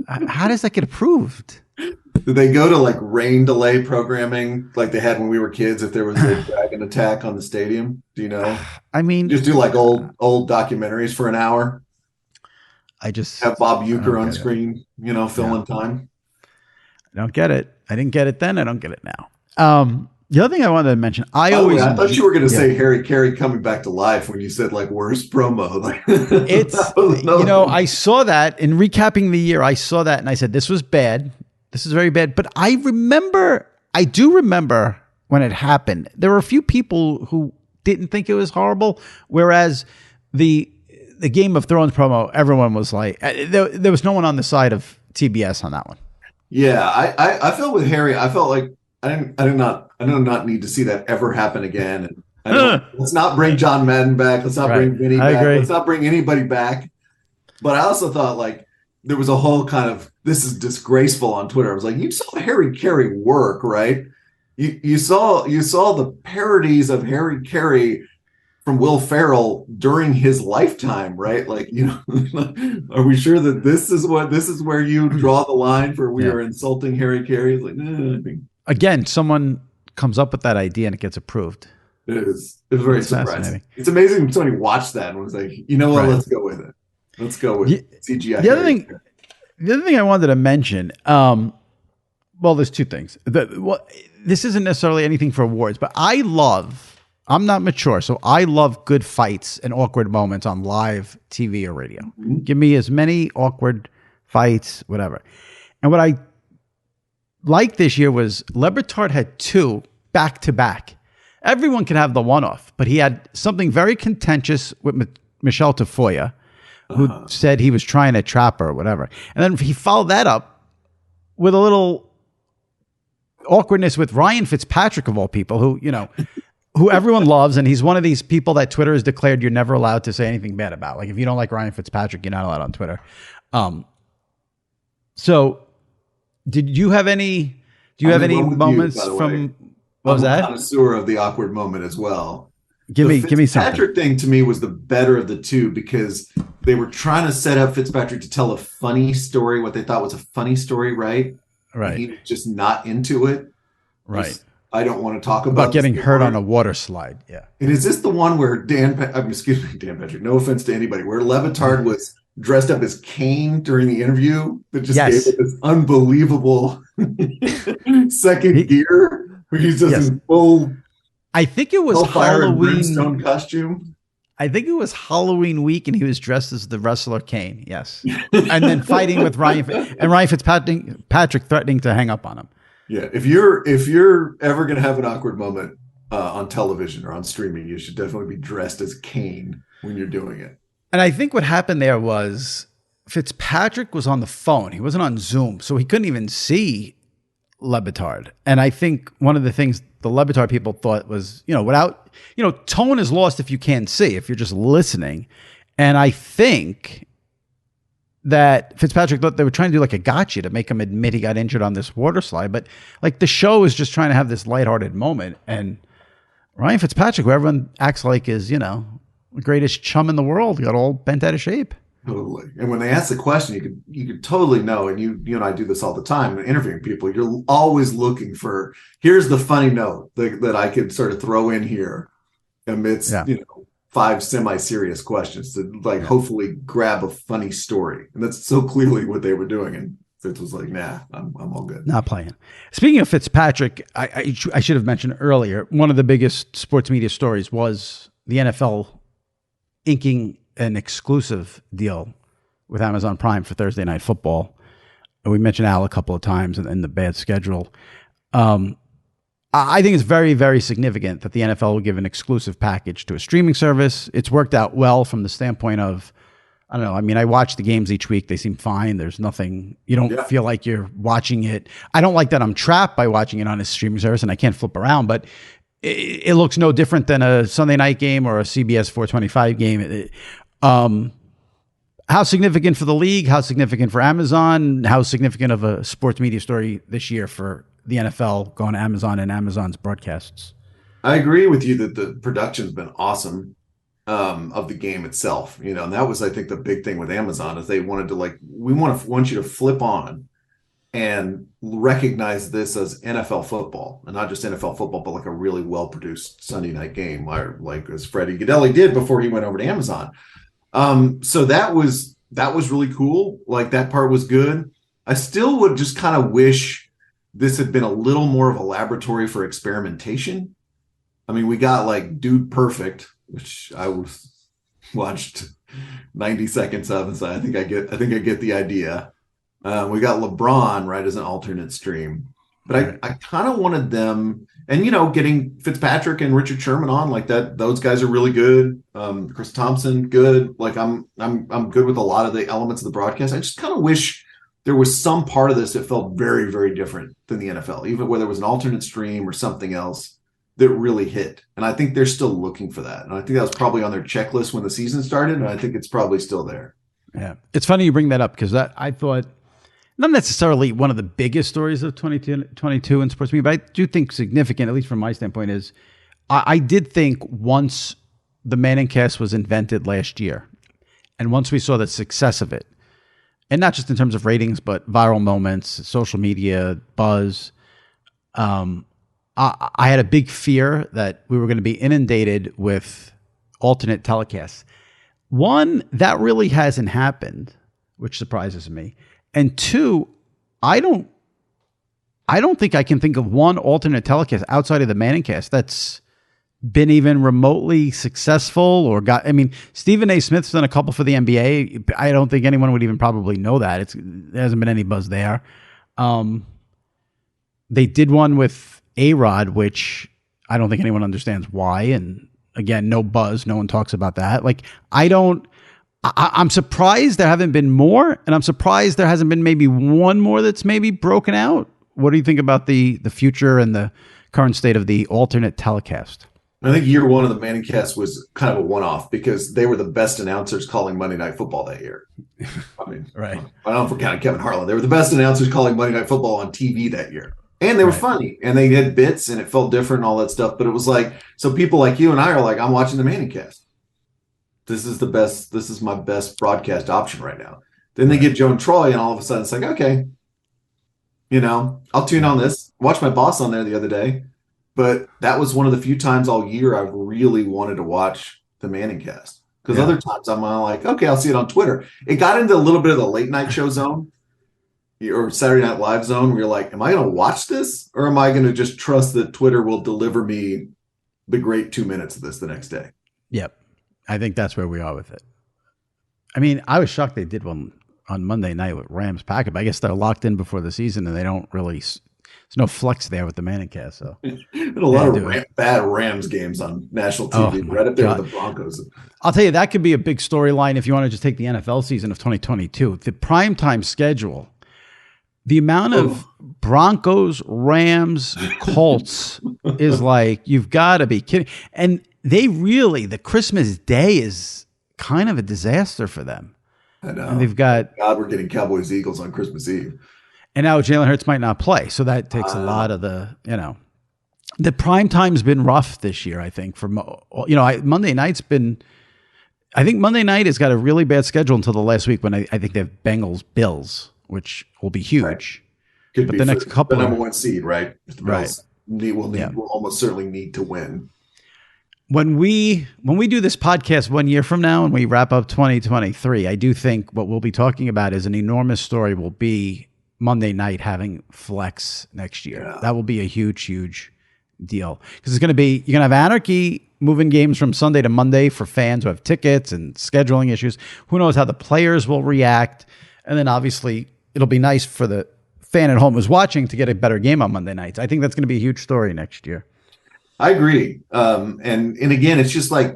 How does that get approved? Did they go to like rain delay programming like they had when we were kids? If there was a dragon attack on the stadium, do you know? I mean, just do like old documentaries for an hour. I just have Bob Uecker on screen, filling time. I don't get it. I didn't get it then. I don't get it now. The other thing I wanted to mention, I thought you were going to say Harry Carey coming back to life when you said like worst promo. I saw that in recapping the year. I saw that and I said, this was bad. This is very bad. But I do remember when it happened, there were a few people who didn't think it was horrible. Whereas the Game of Thrones promo, everyone was like, there was no one on the side of TBS on that one. Yeah. I felt with Harry, I felt like I do not need to see that ever happen again. And let's not bring John Madden back. Let's not bring Vinny back. Agree. Let's not bring anybody back. But I also thought like there was a whole kind of, this is disgraceful on Twitter. I was like, you saw Harry Carey work, right? You saw the parodies of Harry Carey from Will Ferrell during his lifetime, right? Like, are we sure that this is where you draw the line for we are insulting Harry Carey? It's like, I think again, someone comes up with that idea and it gets approved. It's very surprising. It's amazing when somebody watched that and was like, you know what, let's go with it. Let's go with CGI. The other thing I wanted to mention, well, there's two things. This isn't necessarily anything for awards, but I'm not mature, so I love good fights and awkward moments on live TV or radio. Mm-hmm. Give me as many awkward fights, whatever. And what I liked this year was Le Batard had 2 back-to-back. Everyone can have the one-off, but he had something very contentious with Michelle Tafoya, who said he was trying to trap her or whatever. And then he followed that up with a little awkwardness with Ryan Fitzpatrick, of all people, who everyone loves. And he's one of these people that Twitter has declared you're never allowed to say anything bad about. Like, if you don't like Ryan Fitzpatrick, you're not allowed on Twitter. So do you have any moments from, what was that? I'm a connoisseur of the awkward moment as well. Give me something. Fitzpatrick thing to me was the better of the two, because they were trying to set up Fitzpatrick to tell a funny story, what they thought was a funny story, right? Right. And he was just not into it. Right. I don't want to talk about getting hurt on a water slide. Yeah. And is this the one where Dan Patrick, no offense to anybody, where Le Batard was dressed up as Kane during the interview that just gave it this unbelievable second gear where he's just in full, I think it was Halloween costume. I think it was Halloween week, and he was dressed as the wrestler Kane. Yes, and then fighting with Ryan Fitzpatrick threatening to hang up on him. Yeah, if you're ever going to have an awkward moment on television or on streaming, you should definitely be dressed as Kane when you're doing it. And I think what happened there was Fitzpatrick was on the phone; he wasn't on Zoom, so he couldn't even see Le Batard. And I think one of the things the Le Batard people thought was, tone is lost if you can't see, if you're just listening. And I think that Fitzpatrick thought they were trying to do like a gotcha to make him admit he got injured on this water slide. But like, the show is just trying to have this lighthearted moment. And Ryan Fitzpatrick, who everyone acts like is, the greatest chum in the world, got all bent out of shape. Totally. And when they ask the question, you could totally know, and you and I do this all the time in interviewing people, you're always looking for, here's the funny note that I could sort of throw in here amidst, 5 semi-serious questions to hopefully grab a funny story. And that's so clearly what they were doing. And Fitz was like, nah, I'm all good. Not playing. Speaking of Fitzpatrick, I should have mentioned earlier, one of the biggest sports media stories was the NFL inking an exclusive deal with Amazon Prime for Thursday Night Football. We mentioned Al a couple of times in the bad schedule. I think it's very, very significant that the NFL will give an exclusive package to a streaming service. It's worked out well from the standpoint of, I don't know. I mean, I watch the games each week. They seem fine. There's nothing, you don't feel like you're watching it. I don't like that I'm trapped by watching it on a streaming service and I can't flip around, but it looks no different than a Sunday night game or a CBS 425 game. How significant for the league? How significant for Amazon? How significant of a sports media story this year for the NFL going to Amazon and Amazon's broadcasts? I agree with you that the production's been awesome of the game itself. And that was, I think, the big thing with Amazon is they wanted to we want you to flip on and recognize this as NFL football, and not just NFL football, but like a really well-produced Sunday night game, like as Freddie Godelli did before he went over to Amazon. So that was really cool. Like, that part was good. I still would just kind of wish this had been a little more of a laboratory for experimentation. I mean, we got like Dude Perfect, which I watched 90 seconds of, and so I think I get the idea. We got LeBron, right, as an alternate stream. But I kind of wanted them, and getting Fitzpatrick and Richard Sherman on like that. Those guys are really good. Chris Thompson, good. Like, I'm good with a lot of the elements of the broadcast. I just kind of wish there was some part of this that felt very, very different than the NFL, even whether it was an alternate stream or something else that really hit. And I think they're still looking for that. And I think that was probably on their checklist when the season started, and I think it's probably still there. Yeah, it's funny you bring that up, because I thought, not necessarily one of the biggest stories of 2022 in sports media, but I do think significant, at least from my standpoint, is I did think once the Manning cast was invented last year, and once we saw the success of it, and not just in terms of ratings, but viral moments, social media, buzz, I had a big fear that we were going to be inundated with alternate telecasts. One, that really hasn't happened, which surprises me. And two, I don't think I can think of one alternate telecast outside of the Manning cast that's been even remotely successful or Stephen A. Smith's done a couple for the NBA. I don't think anyone would even probably know that. There hasn't been any buzz there. They did one with A-Rod, which I don't think anyone understands why. And again, no buzz. No one talks about that. Like, I'm surprised there haven't been more, and I'm surprised there hasn't been maybe one more that's maybe broken out. What do you think about the future and the current state of the alternate telecast? I think year one of the Manning cast was kind of a one-off because they were the best announcers calling Monday Night Football that year. I mean, right. I don't know if we're counting Kevin Harlan. They were the best announcers calling Monday Night Football on TV that year. And they were funny, and they had bits, and it felt different and all that stuff. But it was like, so people like you and I are like, I'm watching the Manning cast. This is the best. This is my best broadcast option right now. Then they get Joe and Troy, and all of a sudden it's like, okay, I'll tune on this. Watch my boss on there the other day. But that was one of the few times all year I really wanted to watch the Manning cast. Because other times I'm like, okay, I'll see it on Twitter. It got into a little bit of the late night show zone or Saturday Night Live zone where you're like, am I going to watch this? Or am I going to just trust that Twitter will deliver me the great 2 minutes of this the next day? Yep. I think that's where we are with it. I mean, I was shocked they did one on Monday night with Rams Packers. I guess they're locked in before the season and they don't really, there's no flex there with the Manning cast. So been a lot of bad Rams games on national TV, right up there with the Broncos. I'll tell you, that could be a big storyline if you want to just take the NFL season of 2022. The primetime schedule, the amount of Broncos, Rams, Colts is like, you've got to be kidding. And the Christmas day is kind of a disaster for them. I know. And they've got, God, we're getting Cowboys Eagles on Christmas Eve. And now Jalen Hurts might not play. So that takes a lot of the prime time's been rough this year, I think. Monday night's been, I think Monday night has got a really bad schedule until the last week when I think they have Bengals Bills, which will be huge. Right. Could but be the next couple the number one seed, right? The Bills will almost certainly need to win. When we do this podcast 1 year from now and we wrap up 2023, I do think what we'll be talking about is an enormous story will be Monday night having flex next year. Yeah. That will be a huge, huge deal because you're going to have anarchy moving games from Sunday to Monday for fans who have tickets and scheduling issues. Who knows how the players will react? And then obviously it'll be nice for the fan at home who's watching to get a better game on Monday nights. I think that's going to be a huge story next year. I agree. And again, it's just like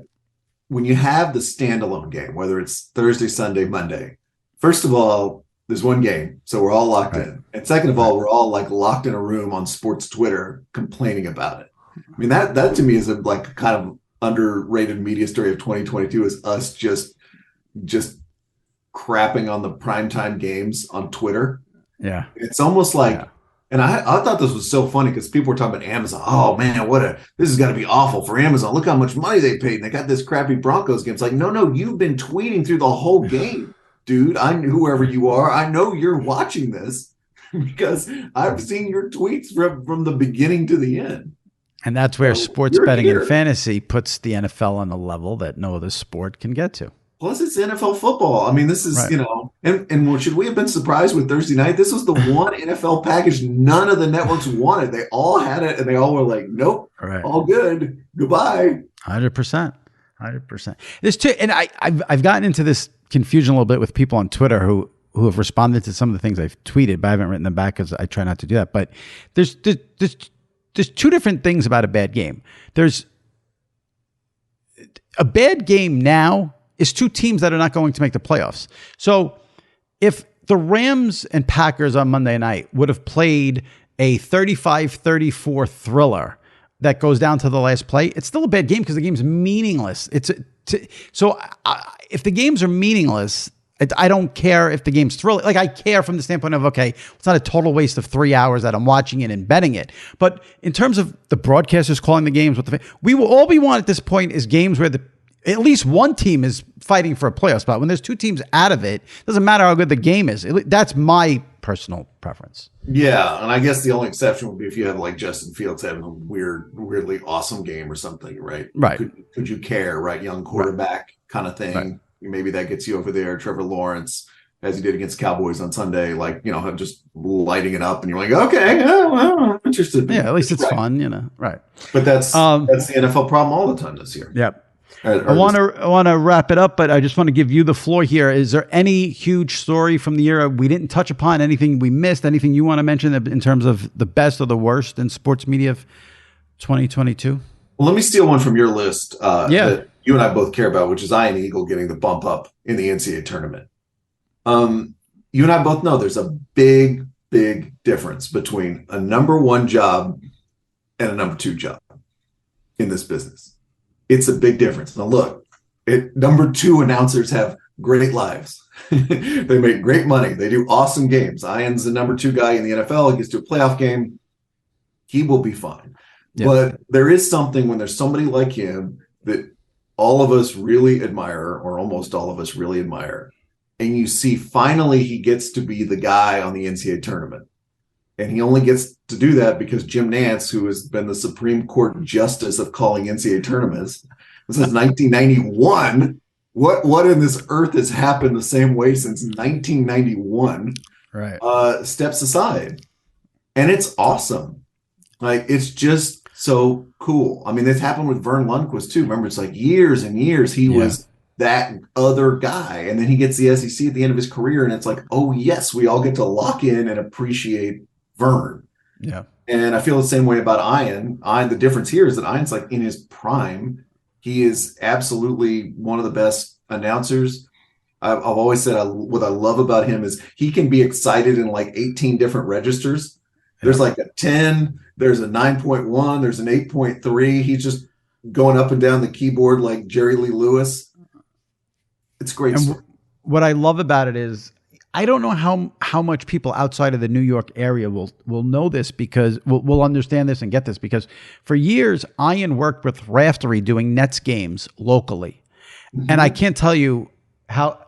when you have the standalone game, whether it's Thursday, Sunday, Monday, first of all, there's one game, so we're all locked in. And second of all, we're all like locked in a room on sports Twitter complaining about it. I mean, that to me is a kind of underrated media story of 2022 is us just crapping on the primetime games on Twitter. Yeah. It's almost like, and I thought this was so funny because people were talking about Amazon. Oh man, this is going to be awful for Amazon. Look how much money they paid and they got this crappy Broncos game. It's like, no, you've been tweeting through the whole game. Dude, whoever you are, I know you're watching this because I've seen your tweets from the beginning to the end. And that's where sports betting and fantasy puts the NFL on a level that no other sport can get to. Plus, it's NFL football. I mean, this is, and should we have been surprised with Thursday night? This was the one NFL package none of the networks wanted. They all had it, and they all were like, nope, all good. Goodbye. 100%. There's two, and I've gotten into this confusion a little bit with people on Twitter who have responded to some of the things I've tweeted, but I haven't written them back because I try not to do that. But there's two different things about a bad game. There's a bad game now is two teams that are not going to make the playoffs. So if the Rams and Packers on Monday night would have played a 35-34 thriller that goes down to the last play, it's still a bad game because the game's meaningless. So if the games are meaningless, I don't care if the game's thrilling. Like I care from the standpoint of, okay, it's not a total waste of 3 hours that I'm watching it and betting it. But in terms of the broadcasters calling the games, all we want at this point is games where at least one team is fighting for a playoff spot. When there's two teams out of it, doesn't matter how good the game is. That's my personal preference. Yeah, and I guess the only exception would be if you have like Justin Fields having a weirdly awesome game or something, right? Right. Could you care, right? Young quarterback kind of thing. Right. Maybe that gets you over there. Trevor Lawrence, as he did against Cowboys on Sunday, like, just lighting it up, and you're like, okay, I'm interested. Yeah, at least it's fun, right? But that's the NFL problem all the time this year. Yep. I want to wrap it up, but I just want to give you the floor here. Is there any huge story from the year we didn't touch upon? Anything we missed? Anything you want to mention in terms of the best or the worst in sports media of 2022? Well, let me steal one from your list that you and I both care about, which is Ian Eagle getting the bump up in the NCAA tournament. You and I both know there's a big, big difference between a number one job and a number two job in this business. It's a big difference. Now, look, number two announcers have great lives. They make great money. They do awesome games. Ian's the number two guy in the NFL. He gets to a playoff game. He will be fine. Yeah. But there is something when there's somebody like him that all of us really admire, or almost all of us really admire. And you see, finally, he gets to be the guy on the NCAA tournament. And he only gets to do that because Jim Nantz, who has been the Supreme Court justice of calling NCAA tournaments since 1991, what in this earth has happened the same way since 1991, right? Steps aside. And it's awesome. Like, it's just so cool. I mean, this happened with Vern Lundquist, too. Remember, it's like years and years he was that other guy. And then he gets the SEC at the end of his career, and it's like, oh, yes, we all get to lock in and appreciate Vern. Yeah. And I feel the same way about Ian. The difference here is that Ian's like in his prime. He is absolutely one of the best announcers. I've always said what I love about him is he can be excited in like 18 different registers. There's like a 10, there's a 9.1, there's an 8.3. He's just going up and down the keyboard like Jerry Lee Lewis. It's great. And what I love about it is I don't know how much people outside of the New York area will know this, because will understand this and get this, because for years Ian worked with Raftery doing Nets games locally. Mm-hmm. And I can't tell you how,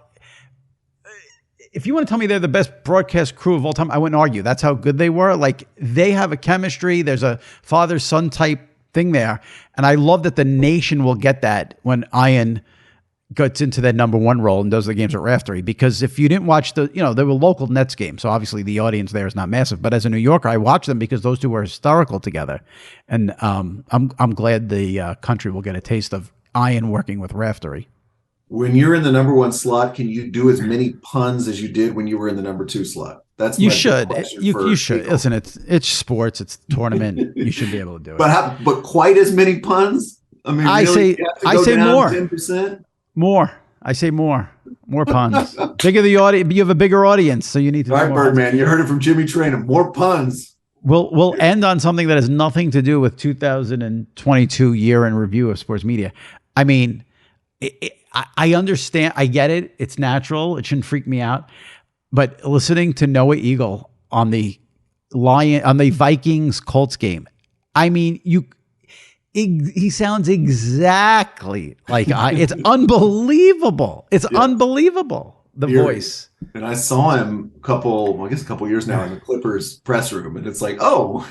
if you want to tell me they're the best broadcast crew of all time, I wouldn't argue. That's how good they were. Like, they have a chemistry. There's a father-son type thing there. And I love that the nation will get that when Ian gets into that number one role and does the games at Raftery. Because if you didn't watch there were local Nets games, so obviously the audience there is not massive. But as a New Yorker, I watched them because those two were hysterical together. And I'm glad the country will get a taste of Ian working with Raftery. When you're in the number one slot, can you do as many puns as you did when you were in the number two slot? That's you should. You should. Listen, it's sports. It's tournament. You should be able to do it. But quite as many puns? I mean, really, I say more. 10%? More. I say more puns. Bigger the audience. You have a bigger audience, so you need to. All right, Birdman. You heard it from Jimmy Traina. More puns. We'll end on something that has nothing to do with 2022 year in review of sports media. I mean, I understand. I get it. It's natural. It shouldn't freak me out. But listening to Noah Eagle on the Vikings Colts game, I mean, he sounds exactly like it's unbelievable. It's unbelievable, the voice. And I saw him a couple years now in the Clippers press room, and it's like, oh,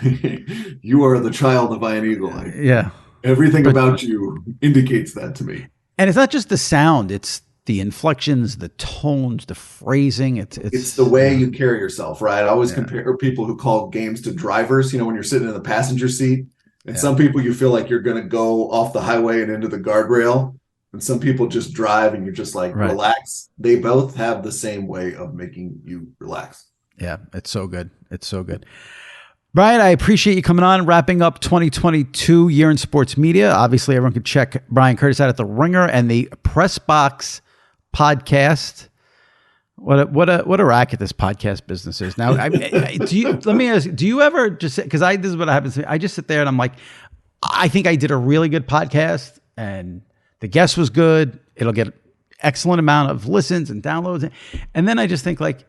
you are the child of Ian Eagle. Yeah. Everything about you indicates that to me. And it's not just the sound, it's the inflections, the tones, the phrasing. It's the way you carry yourself, right? I always compare people who call games to drivers, when you're sitting in the passenger seat. And some people, you feel like you're going to go off the highway and into the guardrail. And some people just drive and you're just like, relax. They both have the same way of making you relax. Yeah, it's so good. It's so good. Bryan, I appreciate you coming on, wrapping up 2022 year in sports media. Obviously, everyone can check Bryan Curtis out at The Ringer and the Press Box podcast. What a racket this podcast business is now. Let me ask you, do you ever just, because this is what happens to me. I just sit there and I'm like, I think I did a really good podcast and the guest was good. It'll get excellent amount of listens and downloads. And then I just think like,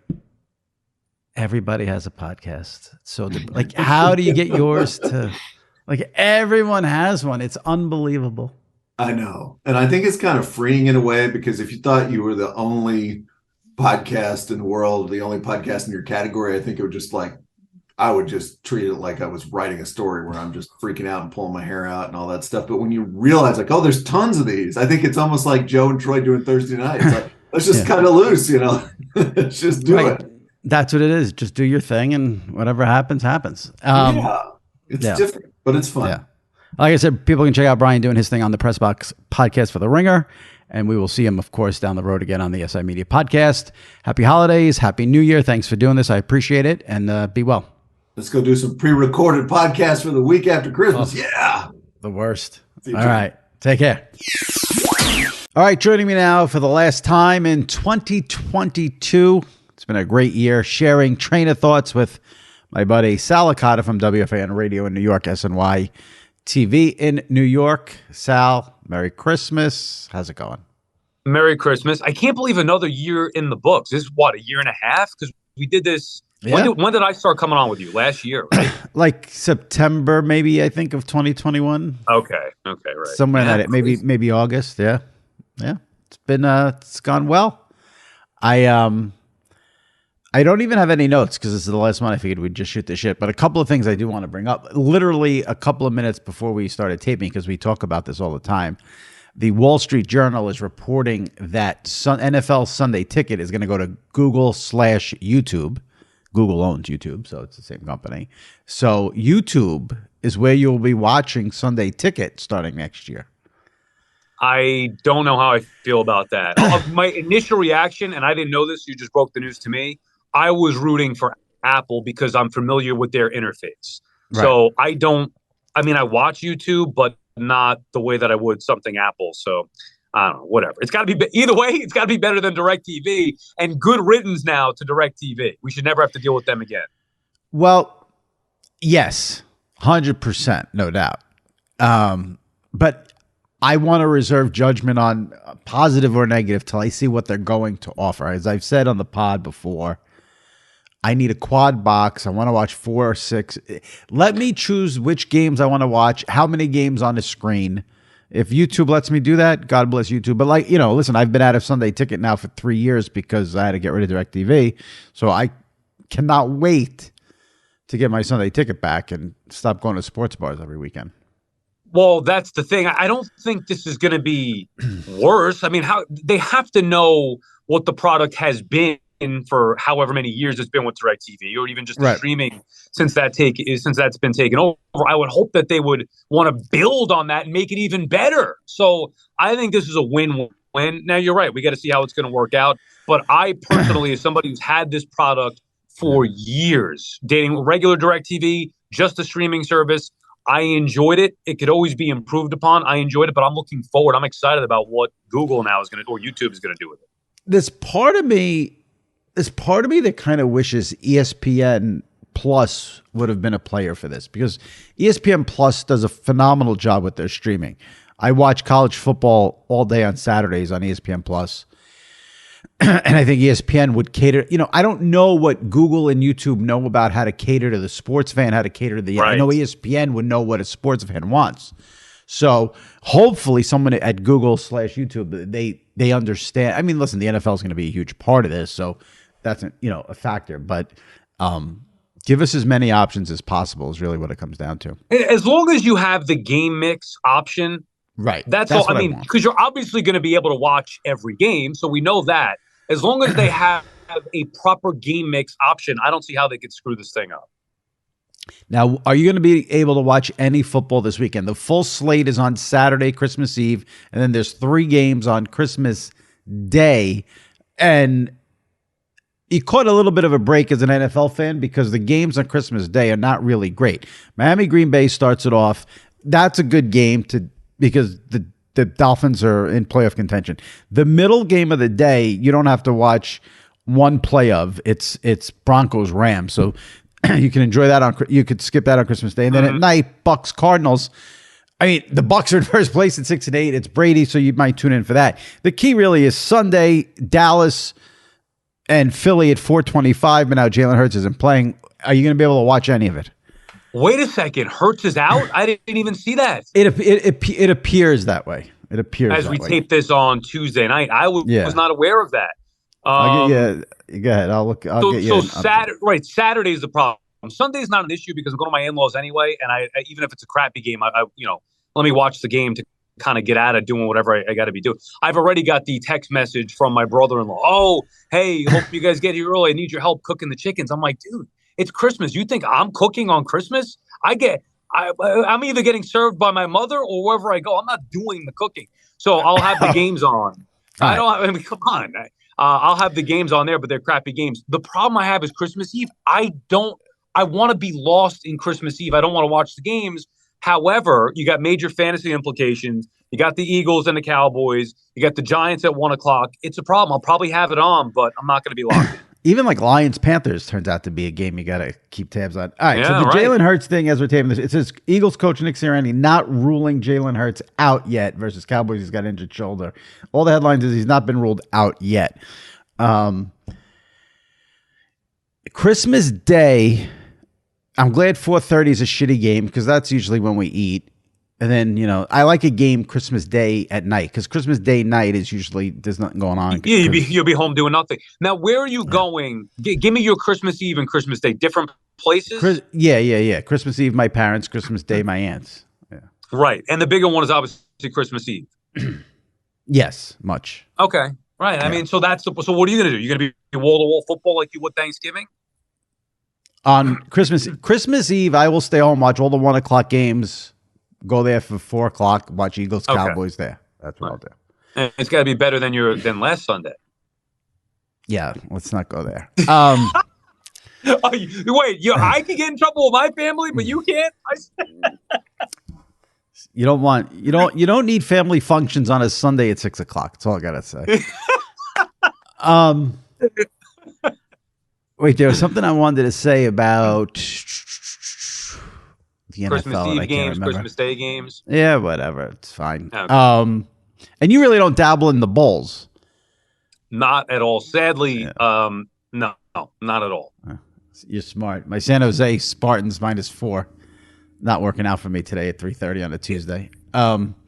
everybody has a podcast. So like, how do you get yours to, like, everyone has one. It's unbelievable. I know. And I think it's kind of freeing in a way, because if you thought you were the only podcast in the world, the only podcast in your category, I think it would just like, I would just treat it like I was writing a story where I'm just freaking out and pulling my hair out and all that stuff. But when you realize like, oh, there's tons of these, I think it's almost like Joe and Troy doing Thursday night. It's like, let's just cut it loose, let's just do it. That's what it is. Just do your thing, and whatever happens, happens. It's different, but it's fun. Yeah. Like I said, people can check out Bryan doing his thing on the Press Box podcast for The Ringer. And we will see him, of course, down the road again on the SI Media podcast. Happy holidays. Happy New Year. Thanks for doing this. I appreciate it. And be well. Let's go do some pre-recorded podcasts for the week after Christmas. Yeah. The worst. All right. Take care. All right. Joining me now for the last time in 2022. It's been a great year sharing Traina Thoughts with my buddy Sal Licata from WFAN Radio in New York, SNY TV in New York. Sal, Merry Christmas. How's it going? Merry Christmas. I can't believe another year in the books. This is what, a year and a half? Because we did this. Yeah. When did I start coming on with you? Last year, right? Like September, maybe, I think, of 2021. Okay, right. Somewhere in that, maybe August. Yeah. It's been it's gone well. I don't even have any notes because this is the last one. I figured we'd just shoot the shit. But a couple of things I do want to bring up. Literally a couple of minutes before we started taping, because we talk about this all the time, the Wall Street Journal is reporting that NFL Sunday Ticket is going to go to Google/YouTube. Google owns YouTube, so it's the same company. So YouTube is where you'll be watching Sunday Ticket starting next year. I don't know how I feel about that. My initial reaction, and I didn't know this, you just broke the news to me, I was rooting for Apple because I'm familiar with their interface. Right. So I watch YouTube, but not the way that I would something Apple. So I don't know, whatever. It's got to be, either way, it's got to be better than DirecTV, and good riddance now to DirecTV. We should never have to deal with them again. Well, yes, 100%, no doubt. But I want to reserve judgment on positive or negative till I see what they're going to offer. As I've said on the pod before, I need a quad box. I want to watch 4 or 6. Let me choose which games I want to watch, how many games on the screen. If YouTube lets me do that, God bless YouTube. But listen, I've been out of Sunday Ticket now for 3 years because I had to get rid of DirecTV. So I cannot wait to get my Sunday Ticket back and stop going to sports bars every weekend. Well, that's the thing. I don't think this is going to be worse. I mean, how they have to know what the product has been for however many years it's been with DirecTV, or even just the streaming since that's been taken over. I would hope that they would want to build on that and make it even better. So I think this is a win-win. Now, you're right. We got to see how it's going to work out. But I personally, as somebody who's had this product for years, dating regular DirecTV, just a streaming service, I enjoyed it. It could always be improved upon. I enjoyed it, but I'm looking forward. I'm excited about what Google now is going to, or YouTube is going to do with it. There's part of me that kind of wishes ESPN Plus would have been a player for this, because ESPN Plus does a phenomenal job with their streaming. I watch college football all day on Saturdays on ESPN Plus. And I think ESPN would cater, I don't know what Google and YouTube know about how to cater to the sports fan, how to cater to the, I know ESPN would know what a sports fan wants. So hopefully someone at Google/YouTube, they understand. I mean, listen, the NFL is going to be a huge part of this. So that's, a factor, but give us as many options as possible is really what it comes down to. As long as you have the game mix option. Right. That's all. I mean, because you're obviously going to be able to watch every game. So we know that. As long as they have a proper game mix option, I don't see how they could screw this thing up. Now, are you going to be able to watch any football this weekend? The full slate is on Saturday, Christmas Eve, and then there's 3 games on Christmas Day. And you caught a little bit of a break as an NFL fan because the games on Christmas Day are not really great. Miami Green Bay starts it off. That's a good game because the Dolphins are in playoff contention. The middle game of the day, you don't have to watch one play of. It's Broncos Rams, so you can enjoy that you could skip that on Christmas Day, and then at night Bucks Cardinals. I mean, the Bucks are in first place at 6-8. It's Brady, so you might tune in for that. The key really is Sunday, Dallas and Philly at 4:25. But now Jalen Hurts isn't playing. Are you going to be able to watch any of it? Wait a second, Hurts is out? I didn't even see that. It appears that way. It appears as we that way. tape this on Tuesday night. I was not aware of that. I'll get you. Go ahead. I'll get you. So Saturday is the problem. Sunday's not an issue because I'm going to my in-laws anyway, and I even if it's a crappy game, I let me watch the game to kind of get out of doing whatever I got to be doing. I've already got the text message from my brother-in-law. Oh, hey, hope you guys get here early. I need your help cooking the chickens. I'm like, dude, it's Christmas. You think I'm cooking on Christmas? I'm either getting served by my mother or wherever I go. I'm not doing the cooking. So I'll have the games on. Come on. I'll have the games on there, but they're crappy games. The problem I have is Christmas Eve. I want to be lost in Christmas Eve. I don't want to watch the games. However, you got major fantasy implications. You got the Eagles and the Cowboys. You got the Giants at 1:00. It's a problem. I'll probably have it on, but I'm not going to be locked in. Even like Lions-Panthers turns out to be a game you got to keep tabs on. All right, so the Jalen Hurts thing, as we're taping this, it says Eagles coach Nick Sirianni not ruling Jalen Hurts out yet versus Cowboys. He's got an injured shoulder. All the headlines is he's not been ruled out yet. Christmas Day, I'm glad 4:30 is a shitty game because that's usually when we eat. And then, I like a game Christmas Day at night because Christmas Day night is usually there's nothing going on. Yeah, you'll be home doing nothing. Now, where are you going? Give me your Christmas Eve and Christmas Day. Different places? Yeah. Christmas Eve, my parents. Christmas Day, my aunts. Yeah. Right. And the bigger one is obviously Christmas Eve. Yes, much. Okay. Right. Yeah. I mean, so what are you going to do? You're going to be wall-to-wall football like you would Thanksgiving? On Christmas Eve, I will stay home, watch all the 1:00 games. Go there for 4:00. Watch Eagles Cowboys there. That's what I'll do. And it's got to be better than last Sunday. Yeah, let's not go there. Wait, I can get in trouble with my family, but you can't. You don't need family functions on a Sunday at 6:00. That's all I gotta say. Wait, there was something I wanted to say about the NFL. Christmas Eve games, Christmas Day games. Yeah, whatever. It's fine. Okay. And you really don't dabble in the bowls. Not at all. Sadly, no, not at all. You're smart. My San Jose Spartans -4. Not working out for me today at 3:30 on a Tuesday.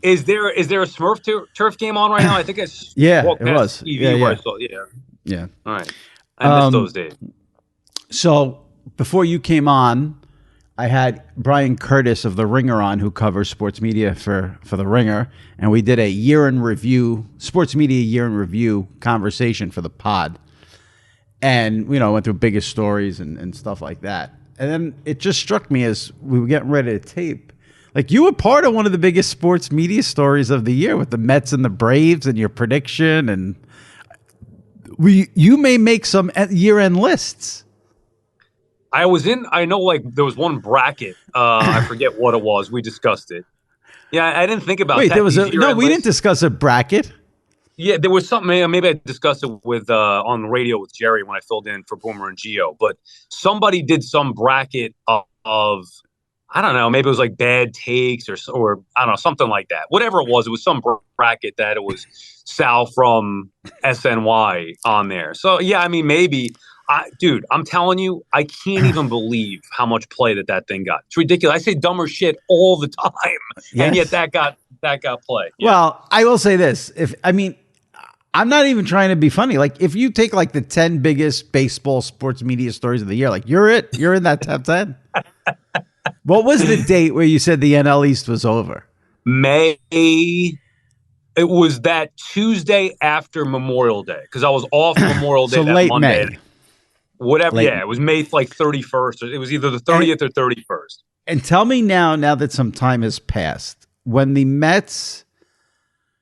Is there a Smurf turf game on right now? I think it's it was. Yeah. All right. I missed those days. So before you came on, I had Bryan Curtis of The Ringer on, who covers sports media for The Ringer, and we did a sports media year in review conversation for the pod. And, went through biggest stories and stuff like that. And then it just struck me as we were getting ready to tape. Like, you were part of one of the biggest sports media stories of the year with the Mets and the Braves and your prediction. And you may make some year-end lists. I know there was one bracket. I forget what it was. We discussed it. Yeah, I didn't think about that. We didn't discuss a bracket. Yeah, there was something. Maybe I discussed it with on the radio with Jerry when I filled in for Boomer and Geo. But somebody did some bracket of I don't know. Maybe it was like bad takes or I don't know, something like that. Whatever it was some bracket that it was Sal from SNY on there. So yeah, I mean maybe. Dude, I'm telling you, I can't even believe how much play that thing got. It's ridiculous. I say dumber shit all the time, and yet that got play. Yeah. Well, I will say this: I'm not even trying to be funny. Like, if you take like the 10 biggest baseball sports media stories of the year, like you're in that top 10. What was the date where you said the NL East was over? May. It was that Tuesday after Memorial Day because I was off Memorial Day so that late Monday. May. Whatever, it was May 31st. It was either the 30th or 31st. And tell me now that some time has passed, when the Mets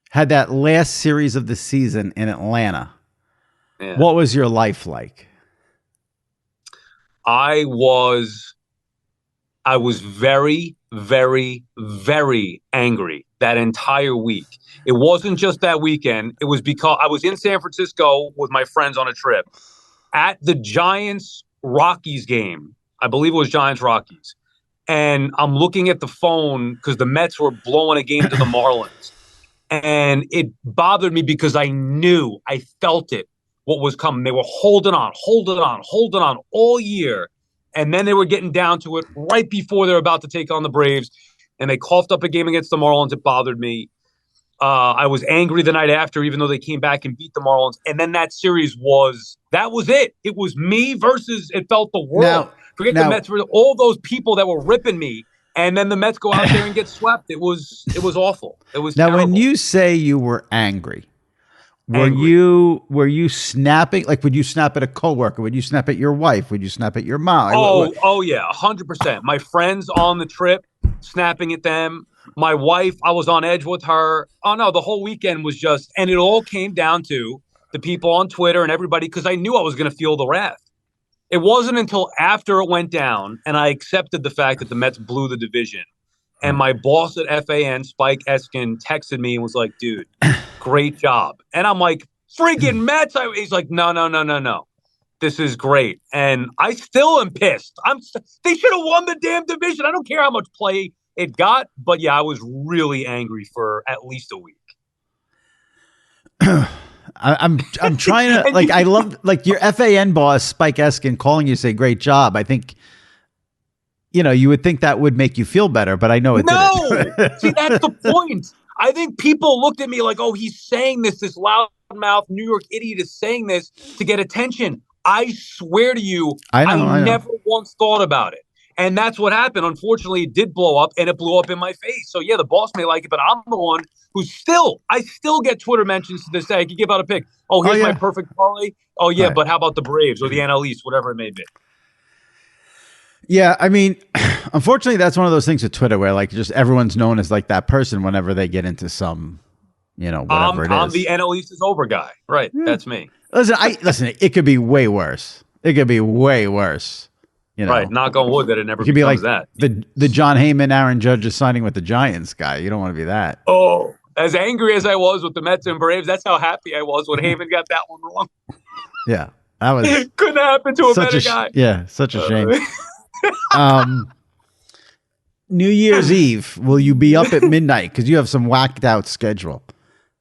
had that last series of the season in Atlanta, what was your life like? I was very, very, very angry that entire week. It wasn't just that weekend. It was because I was in San Francisco with my friends on a trip. At the Giants-Rockies game, I believe it was Giants-Rockies, and I'm looking at the phone because the Mets were blowing a game to the Marlins, and it bothered me because I felt it, what was coming. They were holding on all year, and then they were getting down to it right before they were about to take on the Braves, and they coughed up a game against the Marlins. It bothered me. I was angry the night after, even though they came back and beat the Marlins. And then that series was it. It was me versus it felt the world. Forget the Mets, for all those people that were ripping me. And then the Mets go out there and get swept. It was awful. It was terrible. When you say you were angry, were you snapping? Like, would you snap at a coworker? Would you snap at your wife? Would you snap at your mom? Oh yeah, 100%. My friends on the trip, snapping at them. My wife, I was on edge with her. Oh no, the whole weekend was just, and it all came down to the people on Twitter and everybody, because I knew I was going to feel the wrath. It wasn't until after it went down and I accepted the fact that the Mets blew the division. And my boss at FAN, Spike Eskin, texted me and was like, dude, great job. And I'm like, friggin' Mets. He's like, no. This is great. And I still am pissed. They should have won the damn division. I don't care how much play it got. But yeah, I was really angry for at least a week. I'm trying to, like, I love, like, your FAN boss, Spike Eskin, calling you, say, great job. I think, you would think that would make you feel better, but I know it didn't. See, that's the point. I think people looked at me like, oh, he's saying this loudmouth New York idiot is saying this to get attention. I swear to you, I never once thought about it. And that's what happened. Unfortunately, it did blow up, and it blew up in my face. So, yeah, the boss may like it, but I'm the one who I still get Twitter mentions to this day. I could give out a pick. Oh, here's my perfect parlay. Oh, yeah, but how about the Braves or the NL East, whatever it may be? Yeah, I mean, unfortunately, that's one of those things with Twitter where, like, just everyone's known as, like, that person whenever they get into some, whatever it is. I'm the NL East is over guy. Right, that's me. Listen, it could be way worse. It could be way worse. Right, knock on wood that it never becomes be like that. The John Heyman, Aaron Judge is signing with the Giants guy. You don't want to be that. Oh, as angry as I was with the Mets and Braves, that's how happy I was when Heyman got that one wrong. Yeah, that was couldn't happen to a better guy. Yeah, such a shame. New Year's Eve, will you be up at midnight? Because you have some whacked out schedule.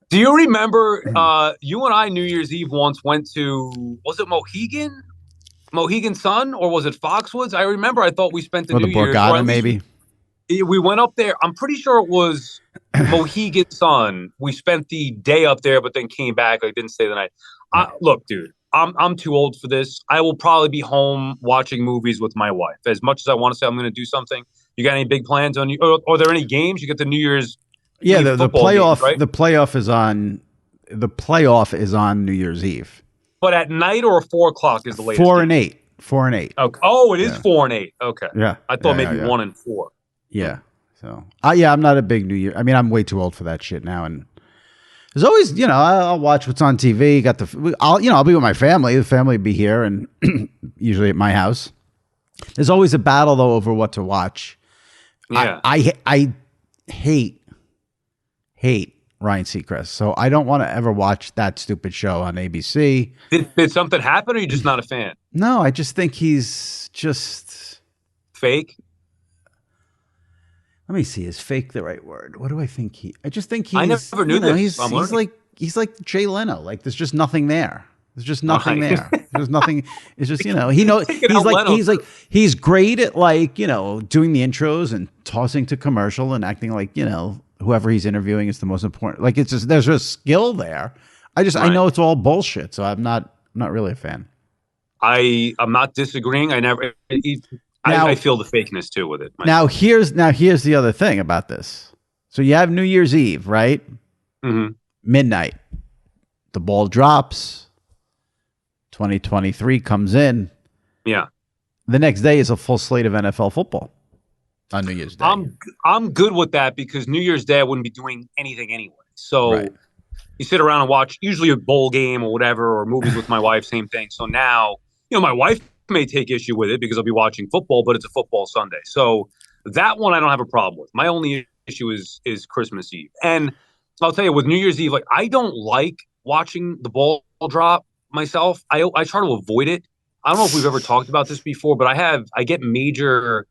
Do you remember you and I New Year's Eve once went to, was it Mohegan Sun, or was it Foxwoods? I remember I thought we spent the New Year's. Borgata, maybe. We went up there. I'm pretty sure it was Mohegan Sun. We spent the day up there, but then came back. I didn't stay the night. Look, dude, I'm too old for this. I will probably be home watching movies with my wife. As much as I want to say I'm going to do something, you got any big plans on you? Are there any games? You get the New Year's? Yeah, the playoff. Games, right? The playoff is on. The playoff is on New Year's Eve. But at night or 4 o'clock is the latest? 4 and 8. 4 and 8. Okay. Oh, it is 4 and 8. Okay. Yeah. I thought maybe 1 and 4. Yeah. So, I'm not a big New Year. I mean, I'm way too old for that shit now. And there's always, I'll watch what's on TV. I'll be with my family. The family will be here, and usually at my house. There's always a battle though over what to watch. Yeah. I hate Ryan Seacrest, so I don't want to ever watch that stupid show on ABC. Did something happen, or are you just not a fan? No, I just think he's just fake. Let me see. Is fake the right word? What do I think I just think he's. I never knew this. He's like Jay Leno. Like, there's just nothing there. There's just nothing there. There's nothing. It's just, he knows. He's great at, like, doing the intros and tossing to commercial and acting like, whoever he's interviewing is the most important. Like, it's just, there's a skill there. I know it's all bullshit. So I'm not really a fan. I'm not disagreeing. I feel the fakeness too with it. Now here's the other thing about this. So you have New Year's Eve, right? Mm-hmm. Midnight. The ball drops. 2023 comes in. Yeah. The next day is a full slate of NFL football on New Year's Day. I'm good with that because New Year's Day I wouldn't be doing anything anyway. So you sit around and watch usually a bowl game or whatever, or movies with my wife, same thing. So now, my wife may take issue with it because I'll be watching football, but it's a football Sunday. So that one I don't have a problem with. My only issue is Christmas Eve. And I'll tell you, with New Year's Eve, like, I don't like watching the ball drop myself. I try to avoid it. I don't know if we've ever talked about this before, but I get major,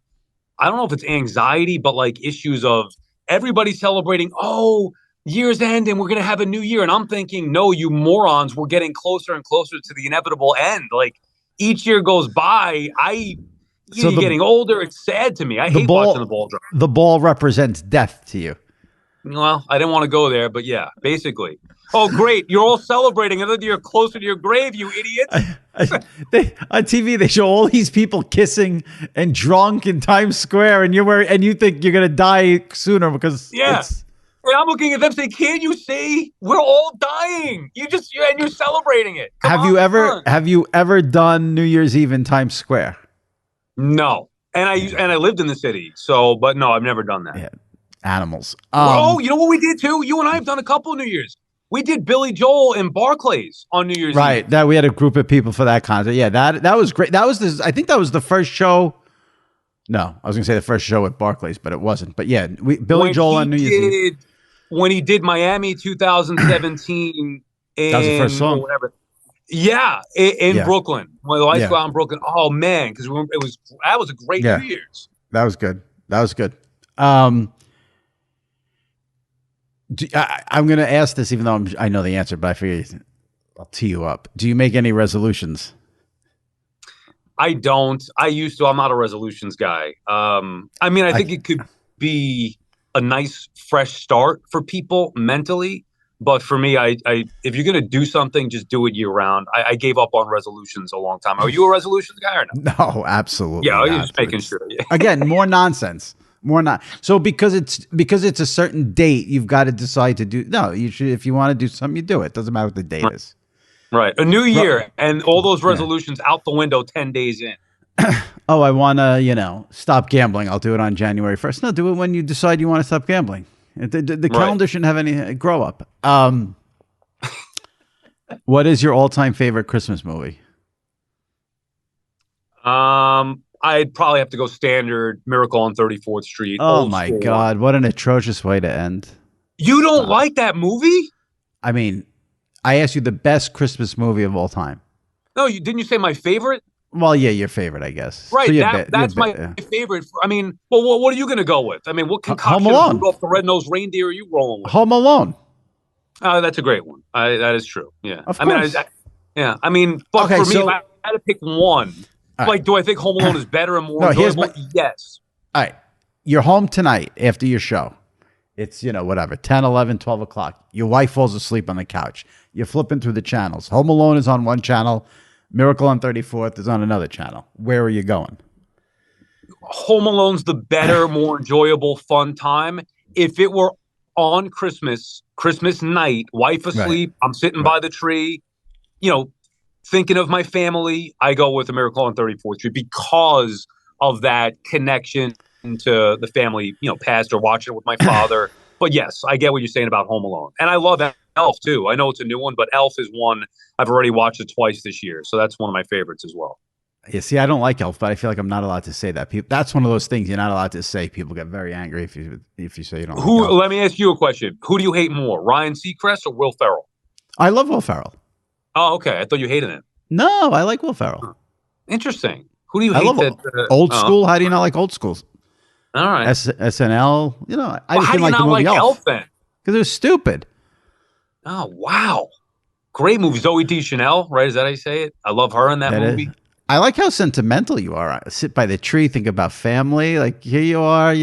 I don't know if it's anxiety, but like issues of everybody celebrating, year's end and we're going to have a new year. And I'm thinking, no, you morons, we're getting closer and closer to the inevitable end. Like, each year goes by, you're getting older. It's sad to me. I hate watching the ball drop. The ball represents death to you. Well, I didn't want to go there, but yeah, basically. Oh, great. You're all celebrating. And then you're closer to your grave, you idiots. On TV, they show all these people kissing and drunk in Times Square, and you think you're going to die sooner because And I'm looking at them saying, can't you see? We're all dying. And you're celebrating it. Have you ever done New Year's Eve in Times Square? No. And I lived in the city. So, but no, I've never done that. Yeah. Animals. You know what we did too? You and I have done a couple of New Year's. We did Billy Joel and Barclays on New Year's Eve. Right. That we had a group of people for that concert. Yeah, that was great. I think that was the first show. No, I was gonna say the first show at Barclays, but it wasn't. But yeah, Billy Joel on New Year's Eve. When he did Miami 2017 that was the first song. Whatever. Yeah, in Brooklyn. When the lights go out in Brooklyn. Oh man, because that was a great New Year's. That was good. I'm going to ask this, even though I know the answer, but I figure I'll tee you up. Do you make any resolutions? I don't. I used to. I'm not a resolutions guy. I think it could be a nice, fresh start for people mentally. But for me, if you're going to do something, just do it year round. I gave up on resolutions a long time. Are you a resolutions guy or no? No, absolutely. Yeah, you're just making sure. Yeah. Again, more nonsense. So because it's a certain date, you've got to decide to do. No, you should. If you want to do something, you do it. Doesn't matter what the date is. Right. A new year and all those resolutions out the window 10 days in. Oh, I want to, stop gambling. I'll do it on January 1st. No, do it when you decide you want to stop gambling. The calendar shouldn't have any grow up. What is your all-time favorite Christmas movie? I'd probably have to go standard Miracle on 34th Street. Oh my God. What an atrocious way to end. You don't like that movie? I mean, I asked you the best Christmas movie of all time. No, didn't you say my favorite? Well, yeah, your favorite, I guess. Right. So that's my favorite. What are you going to go with? What concoction of Rudolph the Red-Nosed Reindeer are you rolling with? Home Alone. That's a great one. That is true. Yeah. Of course. But for me, if I had to pick one, do I think Home Alone is better and more enjoyable? Yes. All right. You're home tonight after your show. It's, 10, 11, 12 o'clock. Your wife falls asleep on the couch. You're flipping through the channels. Home Alone is on one channel. Miracle on 34th is on another channel. Where are you going? Home Alone's the better, more enjoyable, fun time. If it were on Christmas night, wife asleep, I'm sitting by the tree, thinking of my family, I go with A Miracle on 34th Street because of that connection to the family, past or watching it with my father. But yes, I get what you're saying about Home Alone. And I love Elf too. I know it's a new one, but Elf is one I've already watched it twice this year. So that's one of my favorites as well. Yeah, see, I don't like Elf, but I feel like I'm not allowed to say that. That's one of those things you're not allowed to say. People get very angry if you say you don't like Elf. Let me ask you a question. Who do you hate more, Ryan Seacrest or Will Ferrell? I love Will Ferrell. Oh, okay. I thought you hated him. No, I like Will Ferrell. Interesting. Who do you hate? Old school? How do you not like old schools? All right. SNL. I just didn't like the movie Elf then? Because it was stupid. Oh, wow. Great movie. Zoe Deschanel, right? Is that how you say it? I love her in that movie. I like how sentimental you are. I sit by the tree, think about family. Like, here you are,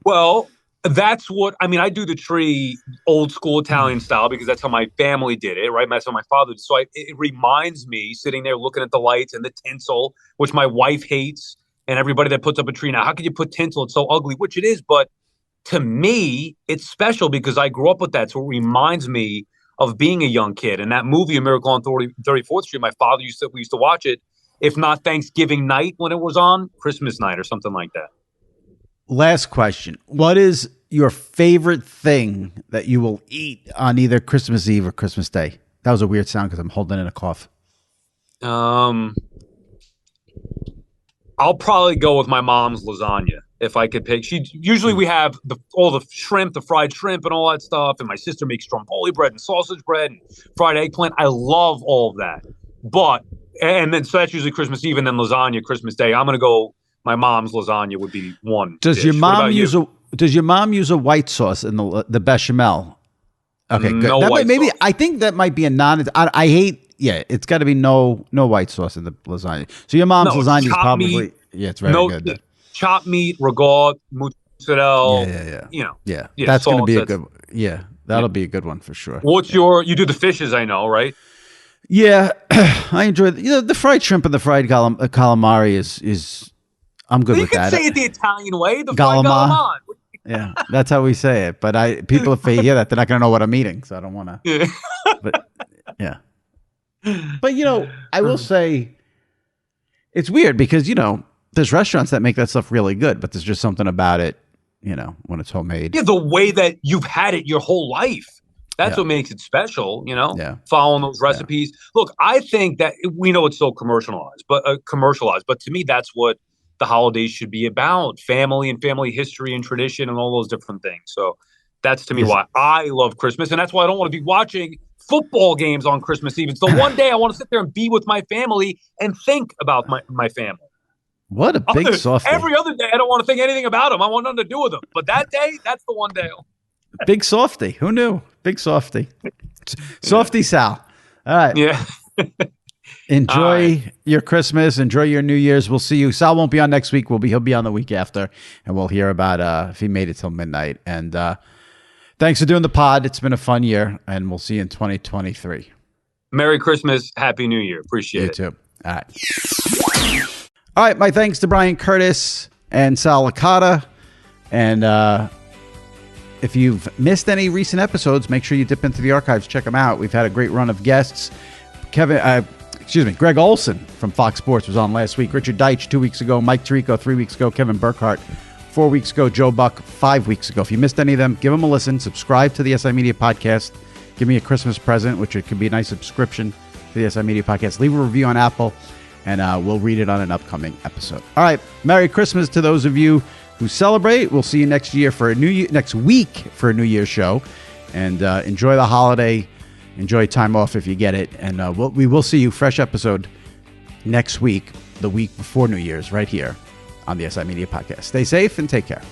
Well, that's what, I do the tree old school Italian style because that's how my family did it, right? That's how my father did. So it reminds me sitting there looking at the lights and the tinsel, which my wife hates, and everybody that puts up a tree. Now, how can you put tinsel? It's so ugly, which it is. But to me, it's special because I grew up with that. So it reminds me of being a young kid. And that movie, A Miracle on 34th Street, my father we used to watch it, if not Thanksgiving night when it was on, Christmas night or something like that. Last question. What is your favorite thing that you will eat on either Christmas Eve or Christmas Day? That was a weird sound because I'm holding in a cough. I'll probably go with my mom's lasagna if I could pick. Usually we have all the shrimp, the fried shrimp and all that stuff. And my sister makes stromboli bread and sausage bread and fried eggplant. I love all of that. So that's usually Christmas Eve and then lasagna Christmas Day. I'm going to go, my mom's lasagna would be one. Does your mom use a white sauce in the bechamel? Okay, good. No white sauce. I think that might be a I hate. Yeah, it's got to be no white sauce in the lasagna. So your mom's lasagna is probably meat, it's very good. Chopped meat, ragout, Fidel. Yeah. Yeah, That's going to be a salt, good. Yeah, that'll be a good one for sure. What's you do the fishes? I know, right? Yeah, I enjoy the fried shrimp and the fried calamari is I'm good with You that. can say it the Italian way, the Galama. fried galamon. Yeah, that's how we say it. But people, if they hear that, they're not going to know what I'm eating. So I don't want to. Yeah. But yeah. But I will say it's weird because there's restaurants that make that stuff really good, but there's just something about it, when it's homemade. Yeah, the way that you've had it your whole life. That's what makes it special, following those recipes. Yeah. Look, I think that we know it's so commercialized, but to me, that's what the holidays should be about: family and family history and tradition and all those different things. So that's to me why I love Christmas. And that's why I don't want to be watching football games on Christmas Eve. It's the one day I want to sit there and be with my family and think about my family. What a big softy. Every other day, I don't want to think anything about them. I want nothing to do with them. But that day, that's the one day. Big softy. Who knew? Big softy. Softy Sal. All right. Yeah. Enjoy your Christmas. Enjoy your New Year's. We'll see you. Sal won't be on next week. He'll be on the week after, and we'll hear about if he made it till midnight. And thanks for doing the pod. It's been a fun year, and we'll see you in 2023. Merry Christmas. Happy New Year. Appreciate it. You too. All right. All right. My thanks to Bryan, Curtis, and Sal Licata. And if you've missed any recent episodes, make sure you dip into the archives. Check them out. We've had a great run of guests. Greg Olson from Fox Sports was on last week. Richard Deitch 2 weeks ago. Mike Tirico 3 weeks ago. Kevin Burkhardt 4 weeks ago. Joe Buck 5 weeks ago. If you missed any of them, give them a listen. Subscribe to the SI Media Podcast. Give me a Christmas present, which it could be a nice subscription to the SI Media Podcast. Leave a review on Apple, and we'll read it on an upcoming episode. All right. Merry Christmas to those of you who celebrate. We'll see you next week for a New Year's show, and enjoy the holiday. Enjoy time off if you get it, and we will see you fresh episode next week, the week before New Year's, right here on the SI Media Podcast. Stay safe and take care.